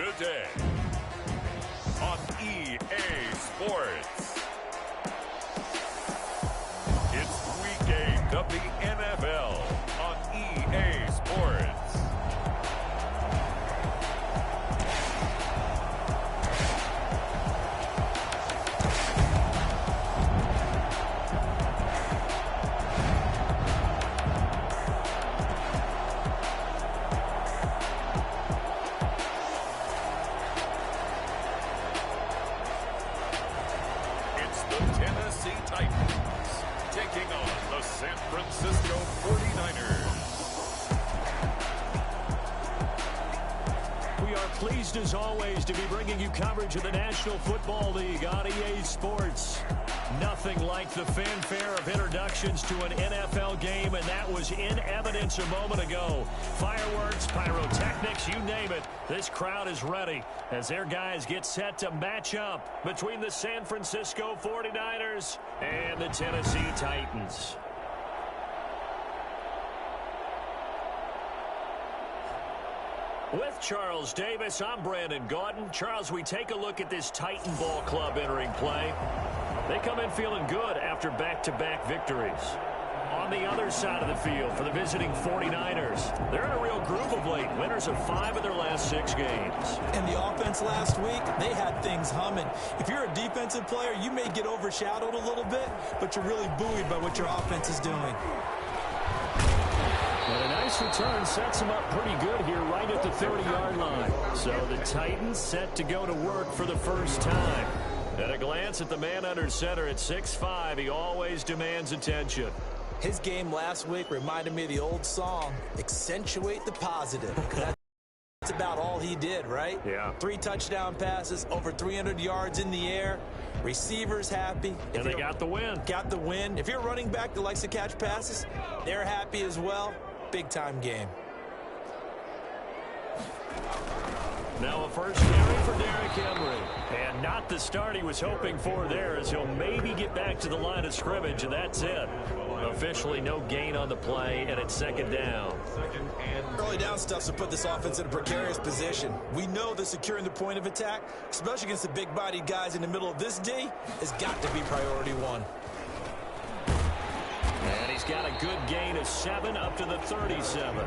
today on EA Sports. It's Week 8 of the NFL on EA Sports. As always, to be bringing you coverage of the National Football League on EA Sports. Nothing like the fanfare of introductions to an NFL game, and that was in evidence a moment ago. Fireworks, pyrotechnics, you name it. This crowd is ready as their guys get set to match up between the San Francisco 49ers and the Tennessee Titans. With Charles Davis, I'm Brandon Gordon. Charles, we take a look at this Titan Ball Club entering play. They come in feeling good after back-to-back victories. On the other side of the field for the visiting 49ers, they're in a real groove of late. Winners of 5 of their last 6 games. And the offense last week, they had things humming. If you're a defensive player, you may get overshadowed a little bit, but you're really buoyed by what your offense is doing. And a nice return sets them up pretty good here right at the 30-yard line. So the Titans set to go to work for the first time. At a glance at the man under center at 6'5", he always demands attention. His game last week reminded me of the old song, Accentuate the Positive. That's about all he did, right? Yeah. 3 touchdown passes, over 300 yards in the air. Receivers happy. And they got the win. Got the win. If you're a running back that likes to catch passes, they're happy as well. Big-time game. Now a first carry for Derrick Henry. And not the start he was hoping for there, as he'll maybe get back to the line of scrimmage, and that's it. Officially no gain on the play, and it's second down. Early down stuff to put this offense in a precarious position. We know that securing the point of attack, especially against the big-bodied guys in the middle of this D, has got to be priority 1. And he's got a good gain of 7 up to the 37.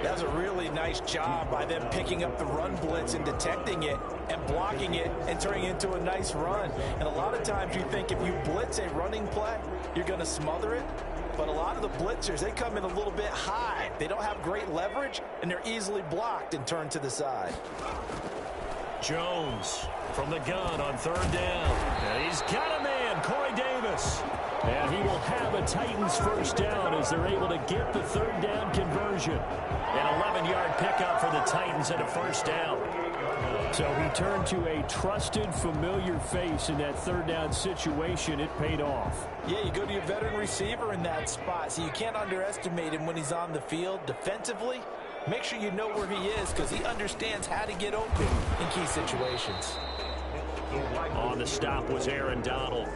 That's a really nice job by them picking up the run blitz and detecting it and blocking it and turning it into a nice run. And a lot of times you think if you blitz a running play, you're going to smother it. But a lot of the blitzers, they come in a little bit high. They don't have great leverage, and they're easily blocked and turned to the side. Jones from the gun on 3rd down. And he's got a man, Corey Davis. And he will have a Titans first down as they're able to get the 3rd down conversion. An 11-yard pickup for the Titans and a first down. So he turned to a trusted, familiar face in that 3rd down situation. It paid off. Yeah, you go to your veteran receiver in that spot, so you can't underestimate him when he's on the field defensively. Make sure you know where he is because he understands how to get open in key situations. On the stop was Aaron Donald.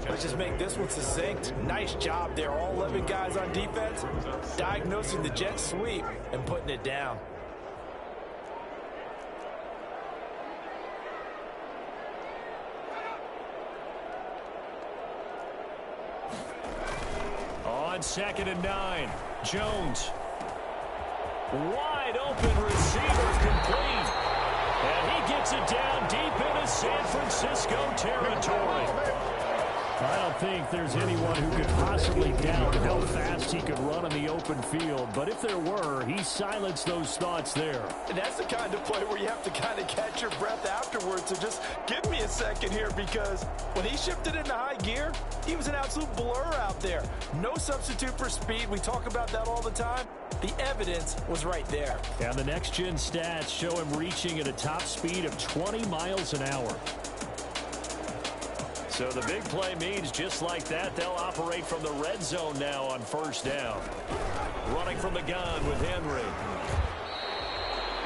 Let's just make this one succinct. Nice job there. All 11 guys on defense, diagnosing the jet sweep and putting it down. On 2nd and 9, Jones. Wide open receiver complete. And he gets it down deep into San Francisco territory. I don't think there's anyone who could possibly doubt how fast he could run in the open field. But if there were, he silenced those thoughts there. And that's the kind of play where you have to kind of catch your breath afterwards. So just give me a second here, because when he shifted into high gear, he was an absolute blur out there. No substitute for speed. We talk about that all the time. The evidence was right there. And the next-gen stats show him reaching at a top speed of 20 miles an hour. So the big play means just like that, they'll operate from the red zone now on 1st down. Running from the gun with Henry.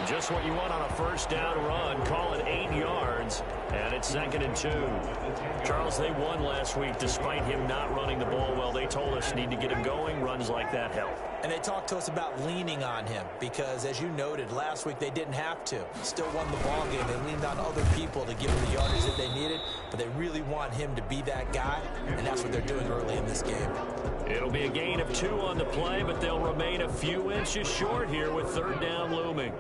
Just what you want on a first down run. Call it 8 yards, and it's 2nd and 2. Charles, they won last week despite him not running the ball well. They told us need to get him going. Runs like that help. And they talked to us about leaning on him because, as you noted, last week they didn't have to. Still won the ball game. They leaned on other people to give them the yardage that they needed, but they really want him to be that guy, and that's what they're doing early in this game. It'll be a gain of 2 on the play, but they'll remain a few inches short here with 3rd down looming.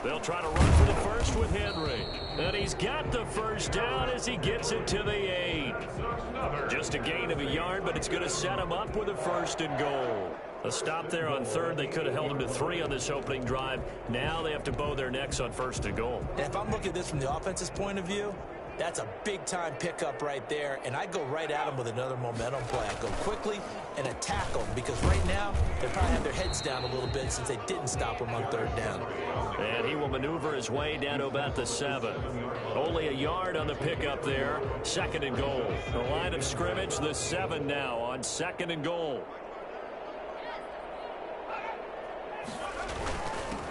They'll try to run for the first with Henry. And he's got the first down as he gets it to the 8. Just a gain of a yard, but it's going to set him up with a 1st and goal. A stop there on 3rd. They could have held him to 3 on this opening drive. Now they have to bow their necks on 1st and goal. And if I'm looking at this from the offense's point of view, that's a big-time pickup right there, and I go right at him with another momentum play. I go quickly and attack them because right now they probably have their heads down a little bit since they didn't stop him on 3rd down. And he will maneuver his way down to about the 7. Only a yard on the pickup there. 2nd and goal. The line of scrimmage, the 7 now on 2nd and goal.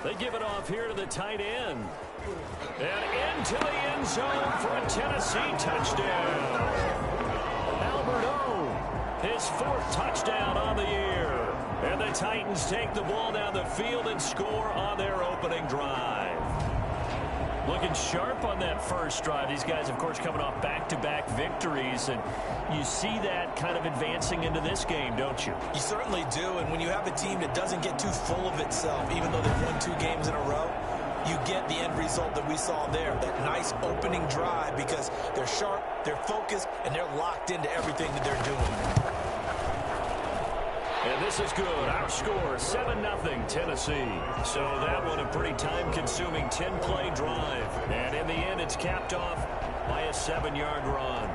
They give it off here to the tight end. And into the end zone for a Tennessee touchdown. Albert O, his 4th touchdown on the year. And the Titans take the ball down the field and score on their opening drive. Looking sharp on that first drive. These guys, of course, coming off back-to-back victories. And you see that kind of advancing into this game, don't you? You certainly do. And when you have a team that doesn't get too full of itself, even though they've won 2 games in a row, you get the end result that we saw there, that nice opening drive, because they're sharp, they're focused, and they're locked into everything that they're doing. And this is good. Our score, 7-0 Tennessee. So that one a pretty time-consuming 10-play drive. And in the end, it's capped off by a 7-yard run.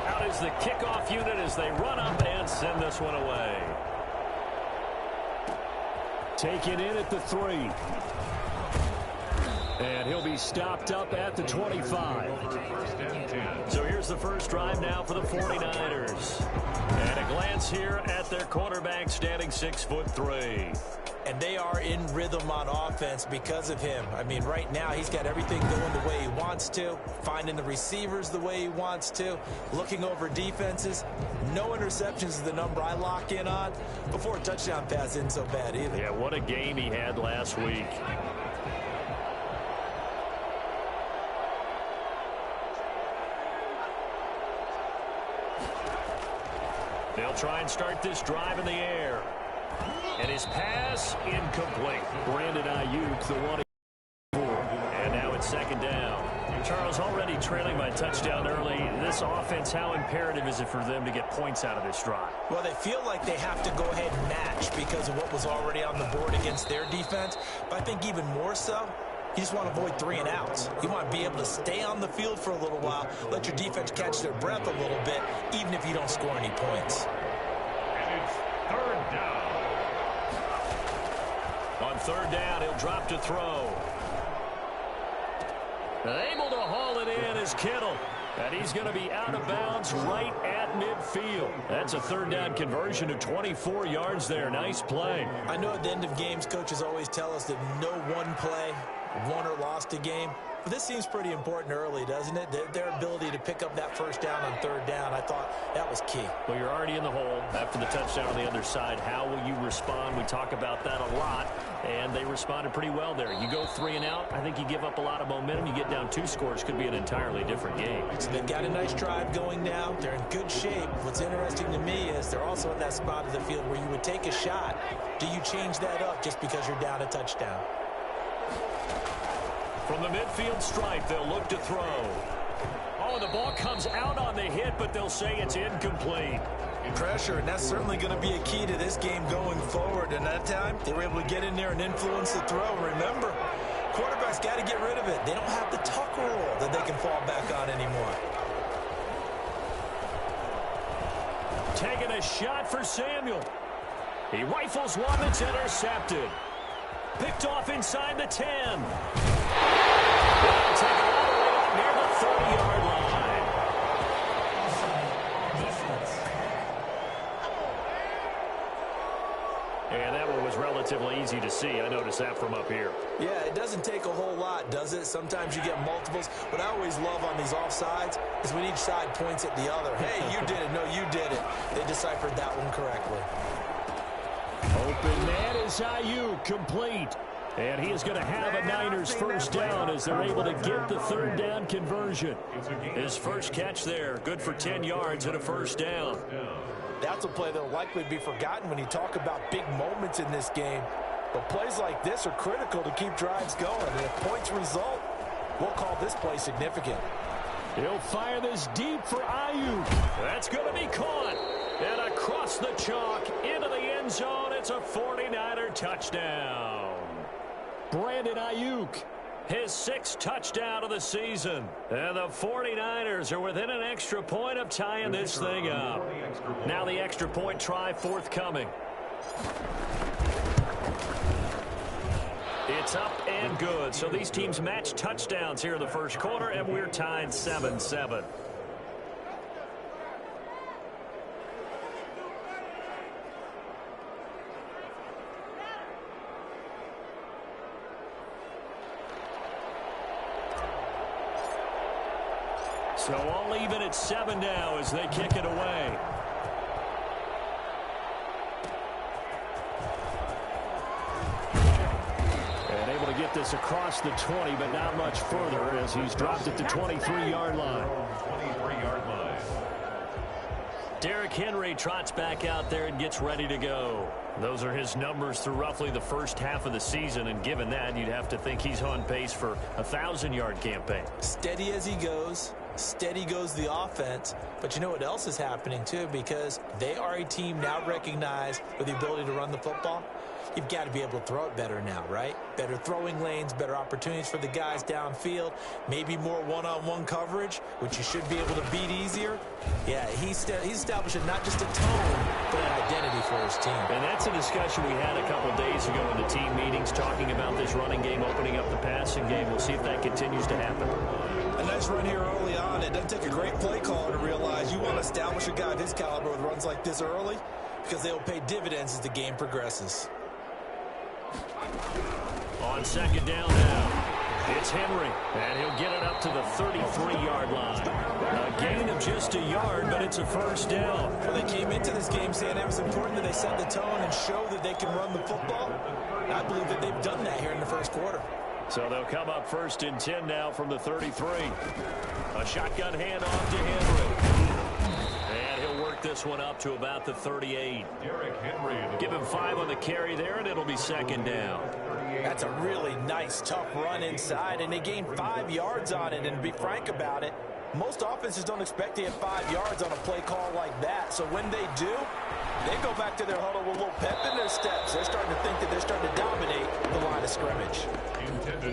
Out is the kickoff unit as they run up and send this one away. Taken in at the 3. And he'll be stopped up at the 25. So here's the first drive now for the 49ers. And a glance here at their quarterback, standing 6'3". And they are in rhythm on offense because of him. I mean, right now he's got everything going the way he wants to, finding the receivers the way he wants to, looking over defenses. No interceptions is the number I lock in on. Before a touchdown pass isn't so bad either. Yeah, what a game he had last week. They'll try and start this drive in the air. And his pass incomplete. Brandon Ayuk, the 1. And now it's 2nd down. Charles, already trailing by touchdown early. This offense, how imperative is it for them to get points out of this drive? Well, they feel like they have to go ahead and match because of what was already on the board against their defense. But I think even more so, you just want to avoid 3 and outs. You want to be able to stay on the field for a little while, let your defense catch their breath a little bit, even if you don't score any points. And it's 3rd down. On 3rd down, he'll drop to throw. Able to haul it in is Kittle. And he's going to be out of bounds right at midfield. That's a 3rd down conversion to 24 yards there. Nice play. I know at the end of games, coaches always tell us that no one play won or lost a game. But this seems pretty important early, doesn't it? Their ability to pick up that first down on 3rd down, I thought that was key. Well, you're already in the hole after the touchdown on the other side. How will you respond? We talk about that a lot, and they responded pretty well there. You go 3 and out, I think you give up a lot of momentum. You get down 2 scores, could be an entirely different game. So they've got a nice drive going now. They're in good shape. What's interesting to me is they're also at that spot of the field where you would take a shot. Do you change that up just because you're down a touchdown? From the midfield stripe, they'll look to throw. Oh, the ball comes out on the hit, but they'll say it's incomplete. Pressure, and that's certainly going to be a key to this game going forward. And that time, they were able to get in there and influence the throw. Remember, quarterbacks got to get rid of it. They don't have the tuck rule that they can fall back on anymore. Taking a shot for Samuel. He rifles one that's intercepted. Picked off inside the 10. Take it all the way up near the 30-yard line. And that one was relatively easy to see. I noticed that from up here. Yeah, it doesn't take a whole lot, does it? Sometimes you get multiples. What I always love on these offsides is when each side points at the other. Hey, you did it. No, you did it. They deciphered that one correctly. Open man is Ayuk, complete. And he is going to have a Niners first down as they're able to get the third down conversion. His first catch there, good for 10 yards and a first down. That's a play that will likely be forgotten when you talk about big moments in this game. But plays like this are critical to keep drives going. And if points result, we'll call this play significant. He'll fire this deep for Ayuk. That's going to be caught. And across the chalk into the end zone. It's a 49er touchdown. Brandon Ayuk, his 6th touchdown of the season. And the 49ers are within an extra point of tying this thing up. Now the extra point try forthcoming. It's up and good. So these teams match touchdowns here in the first quarter, and we're tied 7-7. So all even at 7 now as they kick it away. And able to get this across the 20, but not much further as he's dropped at the 23-yard line. Derrick Henry trots back out there and gets ready to go. Those are his numbers through roughly the first half of the season, and given that, you'd have to think he's on pace for a 1,000-yard campaign. Steady as he goes. Steady goes the offense. But you know what else is happening, too? Because they are a team now recognized with the ability to run the football. You've got to be able to throw it better now, right? Better throwing lanes, better opportunities for the guys downfield, maybe more one-on-one coverage, which you should be able to beat easier. Yeah, he's establishing not just a tone, but an identity for his team. And that's a discussion we had a couple days ago in the team meetings, talking about this running game, opening up the passing game. We'll see if that continues to happen. A nice run here early on. It doesn't take a great play caller to realize you want to establish a guy of his caliber with runs like this early, because they'll pay dividends as the game progresses. On second down now, it's Henry, and he'll get it up to the 33-yard line. A gain of just a yard, but it's a first down. Well, they came into this game saying it was important that they set the tone and show that they can run the football. And I believe that they've done that here in the first quarter. So they'll come up 1st and 10 now from the 33. A shotgun handoff to Henry. And he'll work this one up to about the 38. Give him 5 on the carry there, and it'll be second down. That's a really nice, tough run inside, and they gained 5 yards on it. And to be frank about it, most offenses don't expect to get 5 yards on a play call like that. So when they do, they go back to their huddle with a little pep in their steps. They're starting to think that they're starting to dominate the line of scrimmage.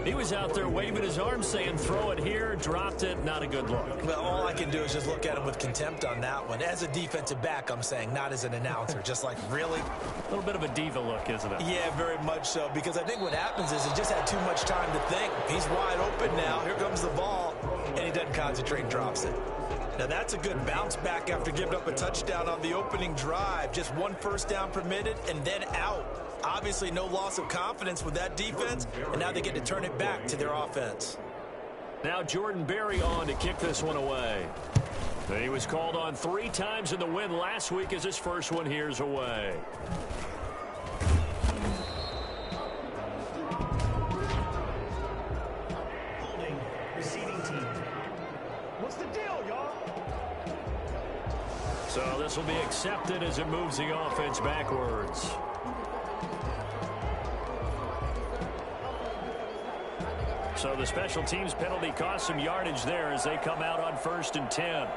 He was out there waving his arms saying, throw it here, dropped it, not a good look. Well, all I can do is just look at him with contempt on that one. As a defensive back, I'm saying, not as an announcer. Just like, really? A little bit of a diva look, isn't it? Yeah, very much so, because I think what happens is he just had too much time to think. He's wide open now. Here comes the ball, and he doesn't concentrate and drops it. Now, that's a good bounce back after giving up a touchdown on the opening drive. Just 1 first down permitted and then out. Obviously, no loss of confidence with that defense, and now they get to turn it back to their offense. Now Jordan Berry on to kick this one away. He was called on 3 times in the win last week as his first one here's away. Holding, receiving team. What's the deal, y'all? So this will be accepted as it moves the offense backwards. So the special teams penalty cost some yardage there as they come out on 1st and 10.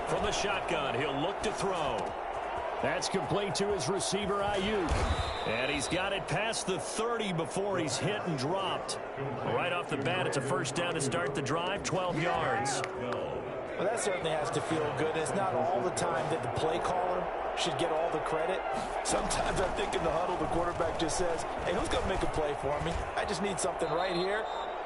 From the shotgun, he'll look to throw. That's complete to his receiver, Ayuk. And he's got it past the 30 before he's hit and dropped. Right off the bat, it's a first down to start the drive, 12 yards. Well, that certainly has to feel good. It's not all the time that the play caller should get all the credit. Sometimes I think in the huddle, the quarterback just says, hey, who's going to make a play for me? I just need something right here.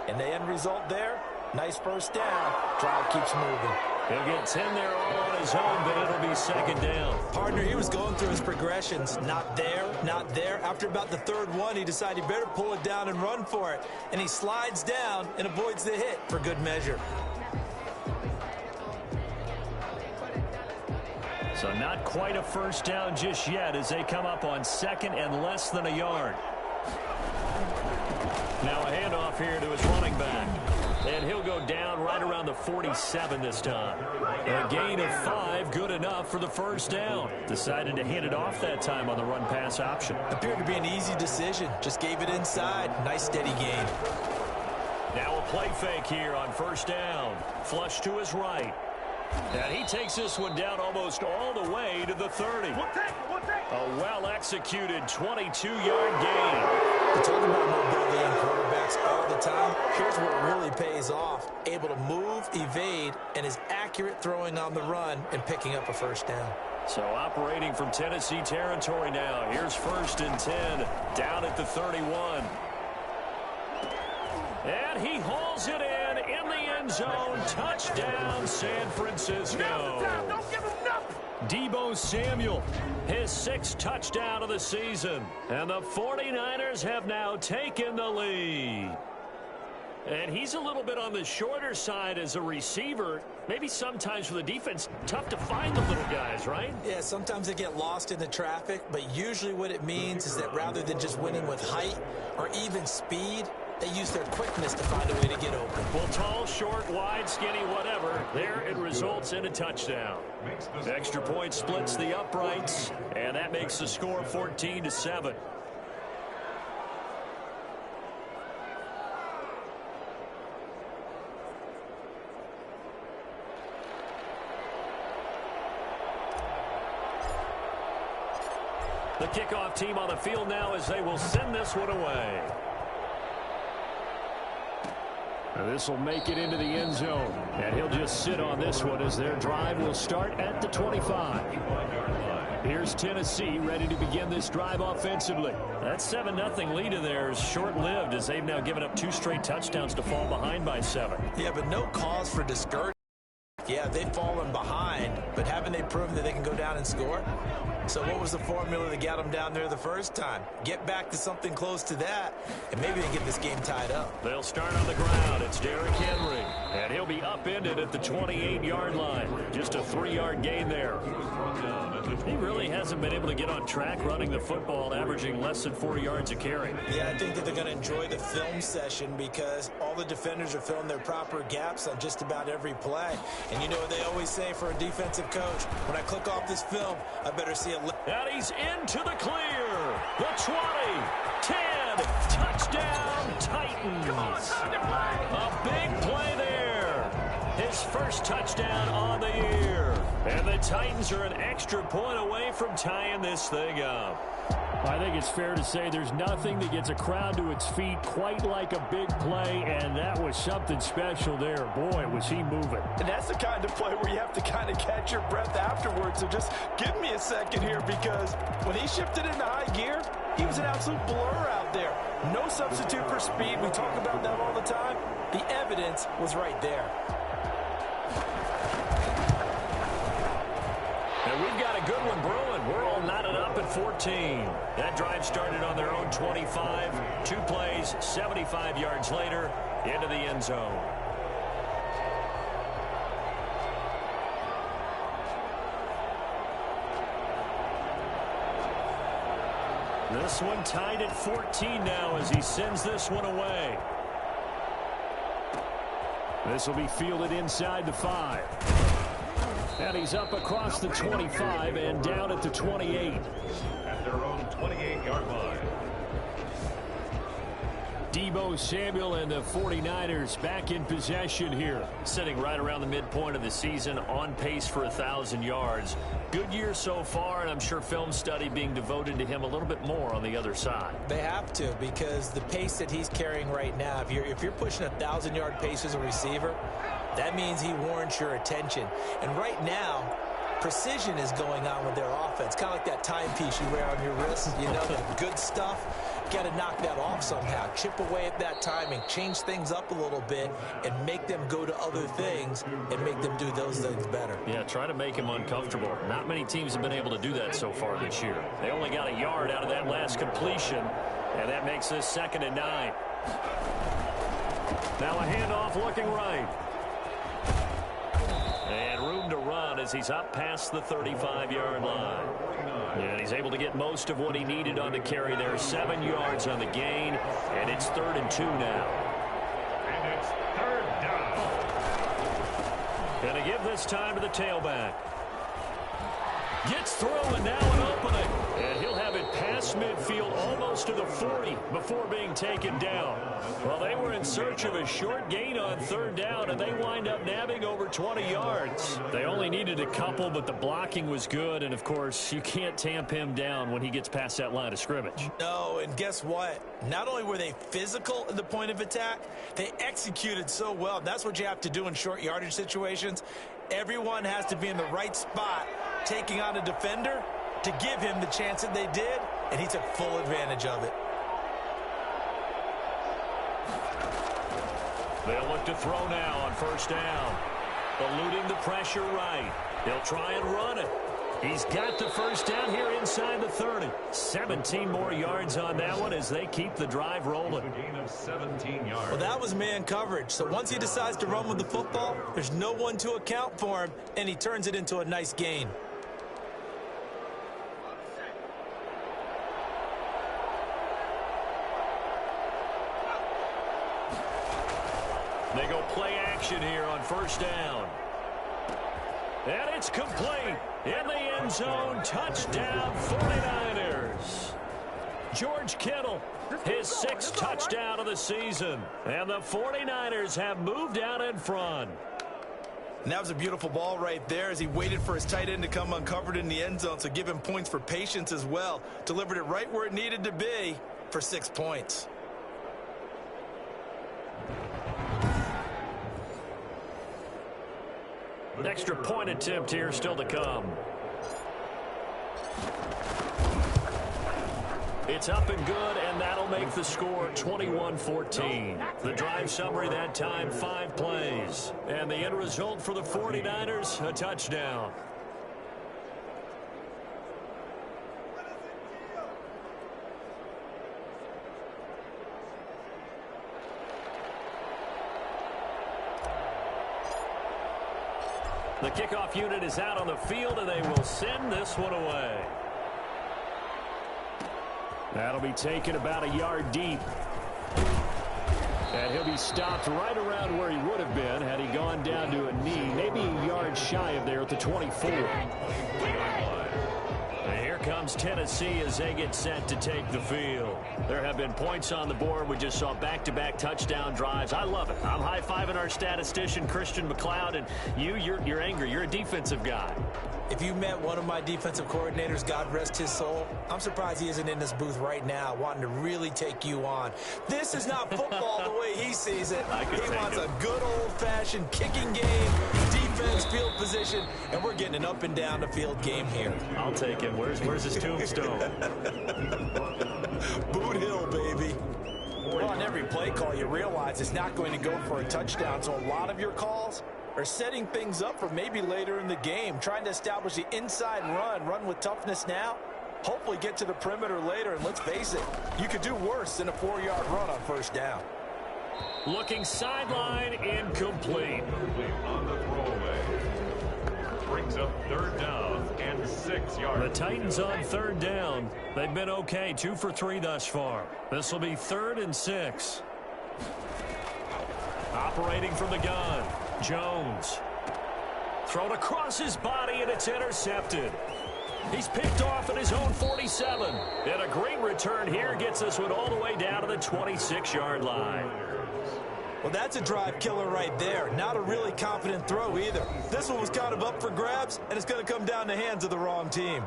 And the end result there, nice first down. Drive keeps moving. He'll get 10 there all on his own, but it'll be second down. Partner, he was going through his progressions. Not there, not there. After about the third one, he decided he better pull it down and run for it. And he slides down and avoids the hit for good measure. So not quite a first down just yet as they come up on second and less than a yard. Now a handoff here to his running back. And he'll go down right around the 47 this time. A gain of 5, good enough for the first down. Decided to hand it off that time on the run-pass option. Appeared to be an easy decision. Just gave it inside. Nice steady gain. Now a play fake here on first down. Flush to his right. And he takes this one down almost all the way to the 30. A well-executed 22-yard gain. We talk about mobility in quarterbacks all the time. Here's what really pays off. Able to move, evade, and is accurate throwing on the run and picking up a first down. So operating from Tennessee territory now. Here's first and 10 down at the 31. And he hauls it in the end zone. Touchdown, San Francisco. Don't give him nothing. Deebo Samuel, his 6th touchdown of the season. And the 49ers have now taken the lead. And he's a little bit on the shorter side as a receiver. Maybe sometimes for the defense, tough to find the little guys, right? Yeah, sometimes they get lost in the traffic, but usually what it means is that rather than just winning with height or even speed, they use their quickness to find a way to get open. Well, tall, short, wide, skinny, whatever. There it results in a touchdown. Extra point splits the uprights, and that makes the score 14-7. The kickoff team on the field now as they will send this one away. This will make it into the end zone, and he'll just sit on this one as their drive will start at the 25. Here's Tennessee ready to begin this drive offensively. That 7-0 lead of theirs short-lived as they've now given up 2 straight touchdowns to fall behind by 7. Yeah, but no cause for discouragement. Yeah, they've fallen behind, but haven't they proven that they can go down and score? So what was the formula that got them down there the first time? Get back to something close to that, and maybe they get this game tied up. They'll start on the ground. It's Derrick Henry, and he'll be upended at the 28-yard line. Just a 3-yard gain there. He really hasn't been able to get on track running the football, averaging less than 4 yards a carry. Yeah, I think that they're going to enjoy the film session because all the defenders are filling their proper gaps on just about every play. And you know what they always say for a defensive coach? When I click off this film, I better see it. And he's into the clear. The 20, 10, touchdown, Titans. Come on, time to play. A big play there. His first touchdown on the year. And the Titans are an extra point away from tying this thing up. I think it's fair to say there's nothing that gets a crowd to its feet quite like a big play, and that was something special there. Boy, was he moving. And that's the kind of play where you have to kind of catch your breath afterwards. So just give me a second here, because when he shifted into high gear, he was an absolute blur out there. No substitute for speed. We talk about that all the time. The evidence was right there. And we've got a good one brewing. We're all knotted up at 14. That drive started on their own 25. 2 plays, 75 yards later, into the end zone. This one tied at 14 now as he sends this one away. This will be fielded inside the 5. And he's up across the 25 and down at the 28. At their own 28-yard line. Deebo Samuel and the 49ers back in possession here. Sitting right around the midpoint of the season, on pace for 1,000 yards. Good year so far, and I'm sure film study being devoted to him a little bit more on the other side. They have to, because the pace that he's carrying right now, if you're pushing 1,000-yard pace as a receiver, that means he warrants your attention. And right now, precision is going on with their offense. Kind of like that timepiece you wear on your wrist. You know, that good stuff. Got to knock that off somehow. Chip away at that timing. Change things up a little bit and make them go to other things and make them do those things better. Yeah, try to make him uncomfortable. Not many teams have been able to do that so far this year. They only got a yard out of that last completion, and that makes this 2nd and 9. Now a handoff looking right. And room to run as he's up past the 35-yard line. And he's able to get most of what he needed on the carry there. 7 yards on the gain, and it's 3rd and 2 now. And it's 3rd down. Going to give this time to the tailback. Gets through, and now an opening. And he'll have it past midfield almost to the 40 before being taken down. Well, they were in search of a short gain on 3rd down, and they wind up nabbing over 20 yards. They only needed a couple, but the blocking was good. And, of course, you can't tamp him down when he gets past that line of scrimmage. No, and guess what? Not only were they physical at the point of attack, they executed so well. That's what you have to do in short yardage situations. Everyone has to be in the right spot, taking on a defender to give him the chance that they did, and he took full advantage of it. They'll look to throw now on 1st down. Eluding the pressure right. They'll try and run it. He's got the 1st down here inside the 30. 17 more yards on that one as they keep the drive rolling. A gain of 17 yards. Well, that was man coverage. So once he decides to run with the football, there's no one to account for him, and he turns it into a nice gain. They go play action here on 1st down. And it's complete. In the end zone, touchdown 49ers. George Kittle, his 6th touchdown of the season. And the 49ers have moved out in front. And that was a beautiful ball right there as he waited for his tight end to come uncovered in the end zone, so give him points for patience as well. Delivered it right where it needed to be for 6 points. An extra point attempt here still to come. It's up and good, and that'll make the score 21-14. The drive summary that time, 5 plays. And the end result for the 49ers, a touchdown. The kickoff unit is out on the field, and they will send this one away. That'll be taken about a yard deep. And he'll be stopped right around where he would have been had he gone down to a knee, maybe a yard shy of there at the 24. And here comes Tennessee as they get set to take the field. There have been points on the board. We just saw back-to-back touchdown drives. I love it. I'm high-fiving our statistician, Christian McLeod, and you're angry. You're a defensive guy. If you met one of my defensive coordinators, God rest his soul, I'm surprised he isn't in this booth right now wanting to really take you on. This is not football the way he sees it. He wants a good old-fashioned kicking game, defense, field position, and we're getting an up-and-down-the-field game here. I'll take him. Where's his tombstone? Boot Hill, baby. Well, on every play call, you realize it's not going to go for a touchdown, so a lot of your calls are setting things up for maybe later in the game, trying to establish the inside run with toughness now, hopefully get to the perimeter later, and let's face it, you could do worse than a 4-yard run on 1st down. Looking sideline, incomplete. On the throwaway. Brings up 3rd down and 6 yards. The Titans on 3rd down. They've been okay, 2 for 3 thus far. This will be 3rd and 6. Operating from the gun. Jones. Thrown across his body, and it's intercepted. He's picked off at his own 47. And a great return here gets this one all the way down to the 26-yard line. Well, that's a drive killer right there. Not a really confident throw either. This one was kind of up for grabs, and it's going to come down the hands of the wrong team.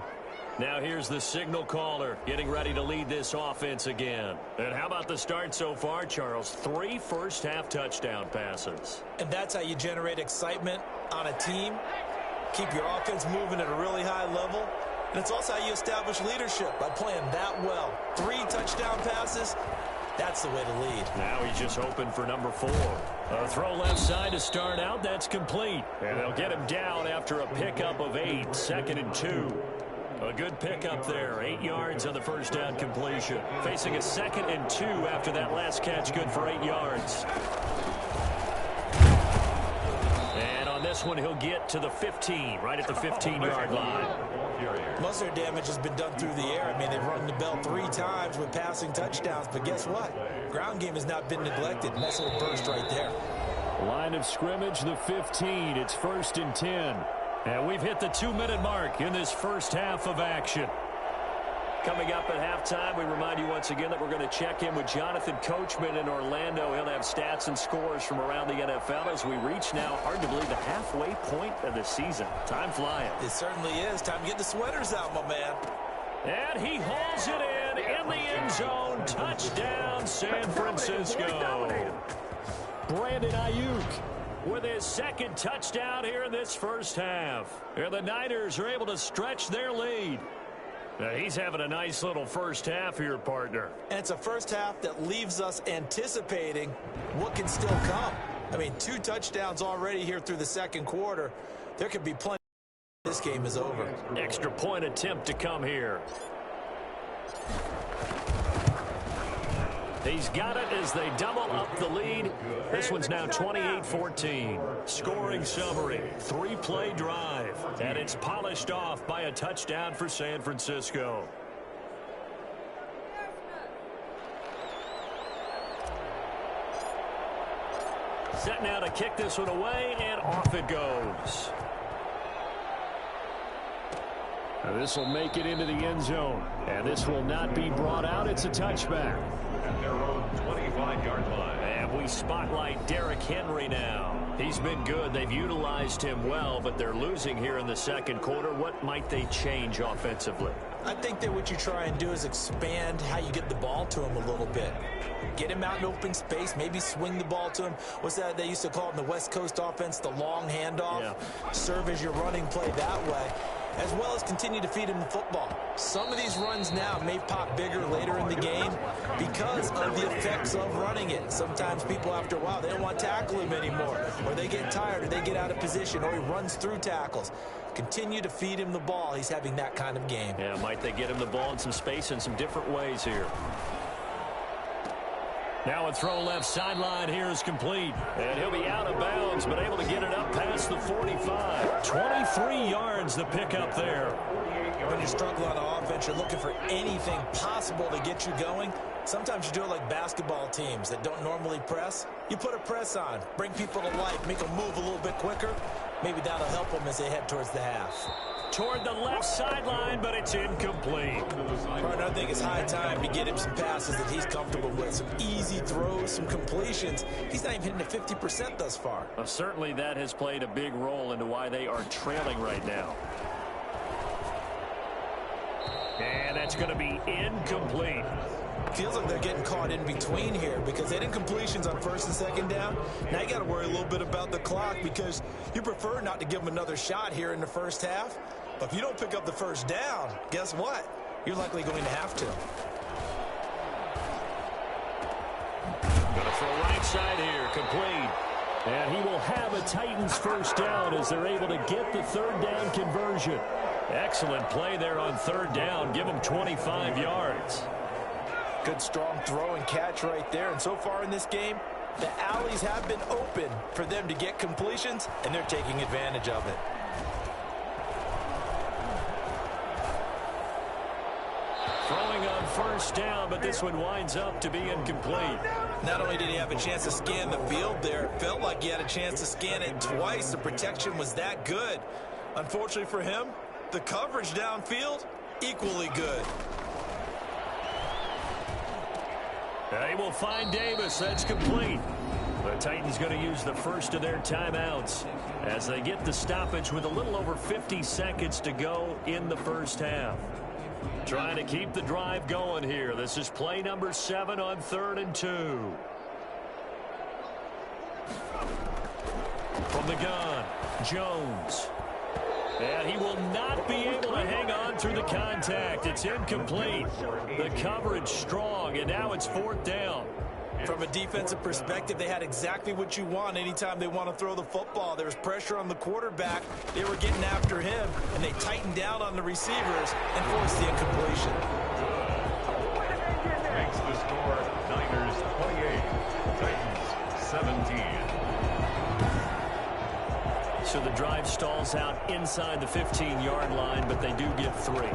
Now here's the signal caller getting ready to lead this offense again. And how about the start so far, Charles? 3 first-half touchdown passes. And that's how you generate excitement on a team. keep your offense moving at a really high level. And it's also how you establish leadership, by playing that well. 3 touchdown passes, that's the way to lead. Now he's just hoping for number 4. A throw left side to start out. That's complete. And they'll get him down after a pickup of 8. 2nd and 2. A good pickup there. 8 yards on the first down completion. Facing a 2nd and 2 after that last catch. Good for 8 yards. And on this one, he'll get to the 15, right at the 15-yard line. Most of their damage has been done through the air. I mean, they've run the bell 3 times with passing touchdowns, but guess what? Ground game has not been neglected. Nice little burst right there. Line of scrimmage, the 15. It's 1st and 10. And we've hit the 2-minute mark in this first half of action. Coming up at halftime, we remind you once again that we're going to check in with Jonathan Coachman in Orlando. He'll have stats and scores from around the NFL as we reach now, hard to believe, the halfway point of the season. Time flying. It certainly is. Time to get the sweaters out, my man. And he hauls it in the end zone. Touchdown, San Francisco. Brandon Ayuk with his 2nd touchdown here in this first half. And the Niners are able to stretch their lead. Now he's having a nice little first half here, partner. And it's a first half that leaves us anticipating what can still come. I mean, 2 touchdowns already here through the 2nd quarter. There could be plenty. This game is over. Extra point attempt to come here. He's got it as they double up the lead. This one's now 28-14. Scoring summary, 3-play drive. And it's polished off by a touchdown for San Francisco. Set now to kick this one away, and off it goes. Now this will make it into the end zone. And this will not be brought out. It's a touchback. At their own 25-yard line. And we spotlight Derrick Henry now. He's been good. They've utilized him well, but they're losing here in the 2nd quarter. What might they change offensively? I think that what you try and do is expand how you get the ball to him a little bit. Get him out in open space, maybe swing the ball to him. What's that they used to call it in the West Coast offense, the long handoff? Yeah. Serve as your running play that way, as well as continue to feed him the football. Some of these runs now may pop bigger later in the game because of the effects of running it. Sometimes people, after a while, they don't want to tackle him anymore, or they get tired, or they get out of position, or he runs through tackles. Continue to feed him the ball. He's having that kind of game. Yeah, might they get him the ball in some space in some different ways here. Now a throw left sideline here is complete. And he'll be out of bounds, but able to get it up past the 45. 23 yards the pickup there. When you struggle on offense, you're looking for anything possible to get you going. Sometimes you do it like basketball teams that don't normally press. You put a press on, bring people to life, make them move a little bit quicker. Maybe that'll help them as they head towards the half. Toward the left sideline, but it's incomplete. Partner, I think it's high time to get him some passes that he's comfortable with. Some easy throws, some completions. He's not even hitting at 50% thus far. Well, certainly that has played a big role into why they are trailing right now. And that's going to be incomplete. Feels like they're getting caught in between here because they had incompletions on 1st and 2nd down. Now you got to worry a little bit about the clock because you prefer not to give them another shot here in the first half. But if you don't pick up the first down, guess what? You're likely going to have to. Going to throw right side here, complete. And he will have a Titans first down as they're able to get the 3rd down conversion. Excellent play there on 3rd down. Give them 25 yards. Good strong throw and catch right there. And so far in this game, the alleys have been open for them to get completions, and they're taking advantage of it. Throwing on 1st down, but this one winds up to be incomplete. Not only did he have a chance to scan the field there, it felt like he had a chance to scan it twice. The protection was that good. Unfortunately for him, the coverage downfield, equally good. They will find Davis. That's complete. The Titans going to use the first of their timeouts as they get the stoppage with a little over 50 seconds to go in the first half. Trying to keep the drive going here. This is play number 7 on 3rd and 2. From the gun, Jones. And he will not be able to hang on through the contact. It's incomplete. The coverage strong, and now it's 4th down. From a defensive perspective, they had exactly what you want anytime they want to throw the football. There was pressure on the quarterback. They were getting after him, and they tightened down on the receivers and forced the incompletion. Makes the score Niners 28, Titans 17. So the drive stalls out inside the 15-yard line, but they do get 3.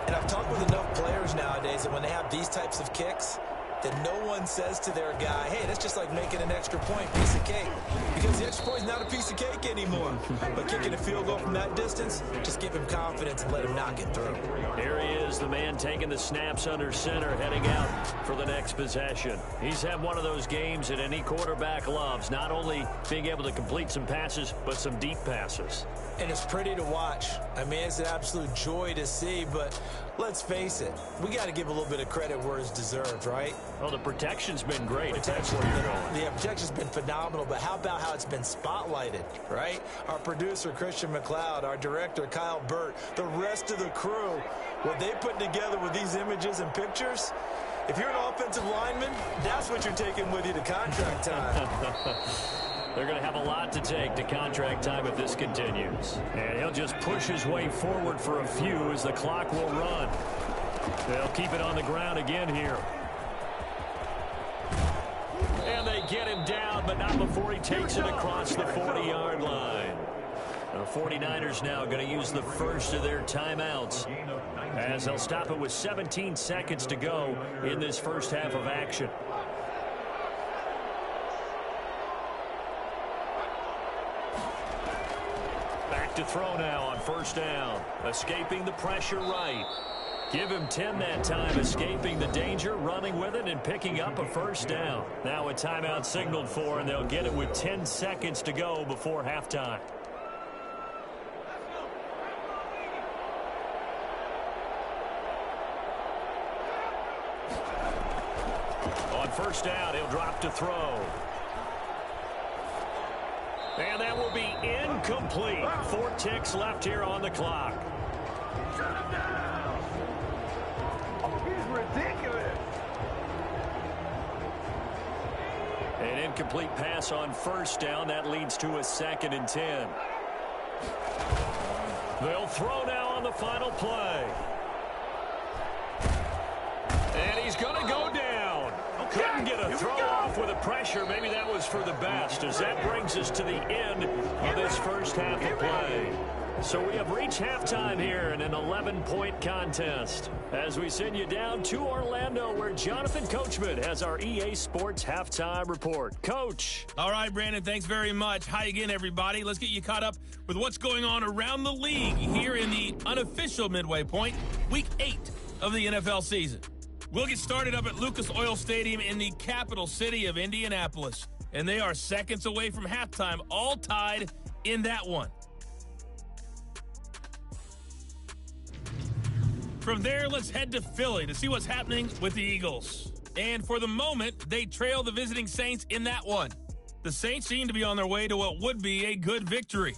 And I've talked with enough players nowadays that when they have these types of kicks, that no one says to their guy, hey, that's just like making an extra point, piece of cake. Because the extra point is not a piece of cake anymore. But kicking a field goal from that distance, just give him confidence and let him knock it through. Here he is, the man taking the snaps under center, heading out for the next possession. He's had one of those games that any quarterback loves, not only being able to complete some passes, but some deep passes. And it's pretty to watch. I mean, it's an absolute joy to see, but let's face it, we got to give a little bit of credit where it's deserved, right? Well, the protection's been great. That's where you're going. The protection's been phenomenal, but how about how it's been spotlighted, right? Our producer, Christian McLeod, our director, Kyle Burt, the rest of the crew, what they put together with these images and pictures, if you're an offensive lineman, that's what you're taking with you to contract time. They're going to have a lot to take to contract time if this continues. And he'll just push his way forward for a few as the clock will run. They'll keep it on the ground again here. And they get him down, but not before he takes it across the 40-yard line. The 49ers now going to use the first of their timeouts, as they'll stop it with 17 seconds to go in this first half of action. To throw now on 1st down. Escaping the pressure right. Give him 10 that time, escaping the danger, running with it, and picking up a 1st down. Now a timeout signaled for, and they'll get it with 10 seconds to go before halftime. On 1st down, he'll drop to throw. And that will be incomplete. 4 ticks left here on the clock. Shut him down! Oh, he's ridiculous! An incomplete pass on 1st down. That leads to a 2nd and 10. They'll throw now on the final play. And he's going to go down. Couldn't get a throw off with the pressure. Maybe that was for the best, as that brings us to the end of this first half of play. So we have reached halftime here in an 11-point contest, as we send you down to Orlando, where Jonathan Coachman has our EA Sports halftime report. Coach. All right, Brandon, thanks very much. Hi again, everybody. Let's get you caught up with what's going on around the league here in the unofficial midway point, Week 8 of the NFL season. We'll get started up at Lucas Oil Stadium in the capital city of Indianapolis. And they are seconds away from halftime, all tied in that one. From there, let's head to Philly to see what's happening with the Eagles. And for the moment, they trail the visiting Saints in that one. The Saints seem to be on their way to what would be a good victory.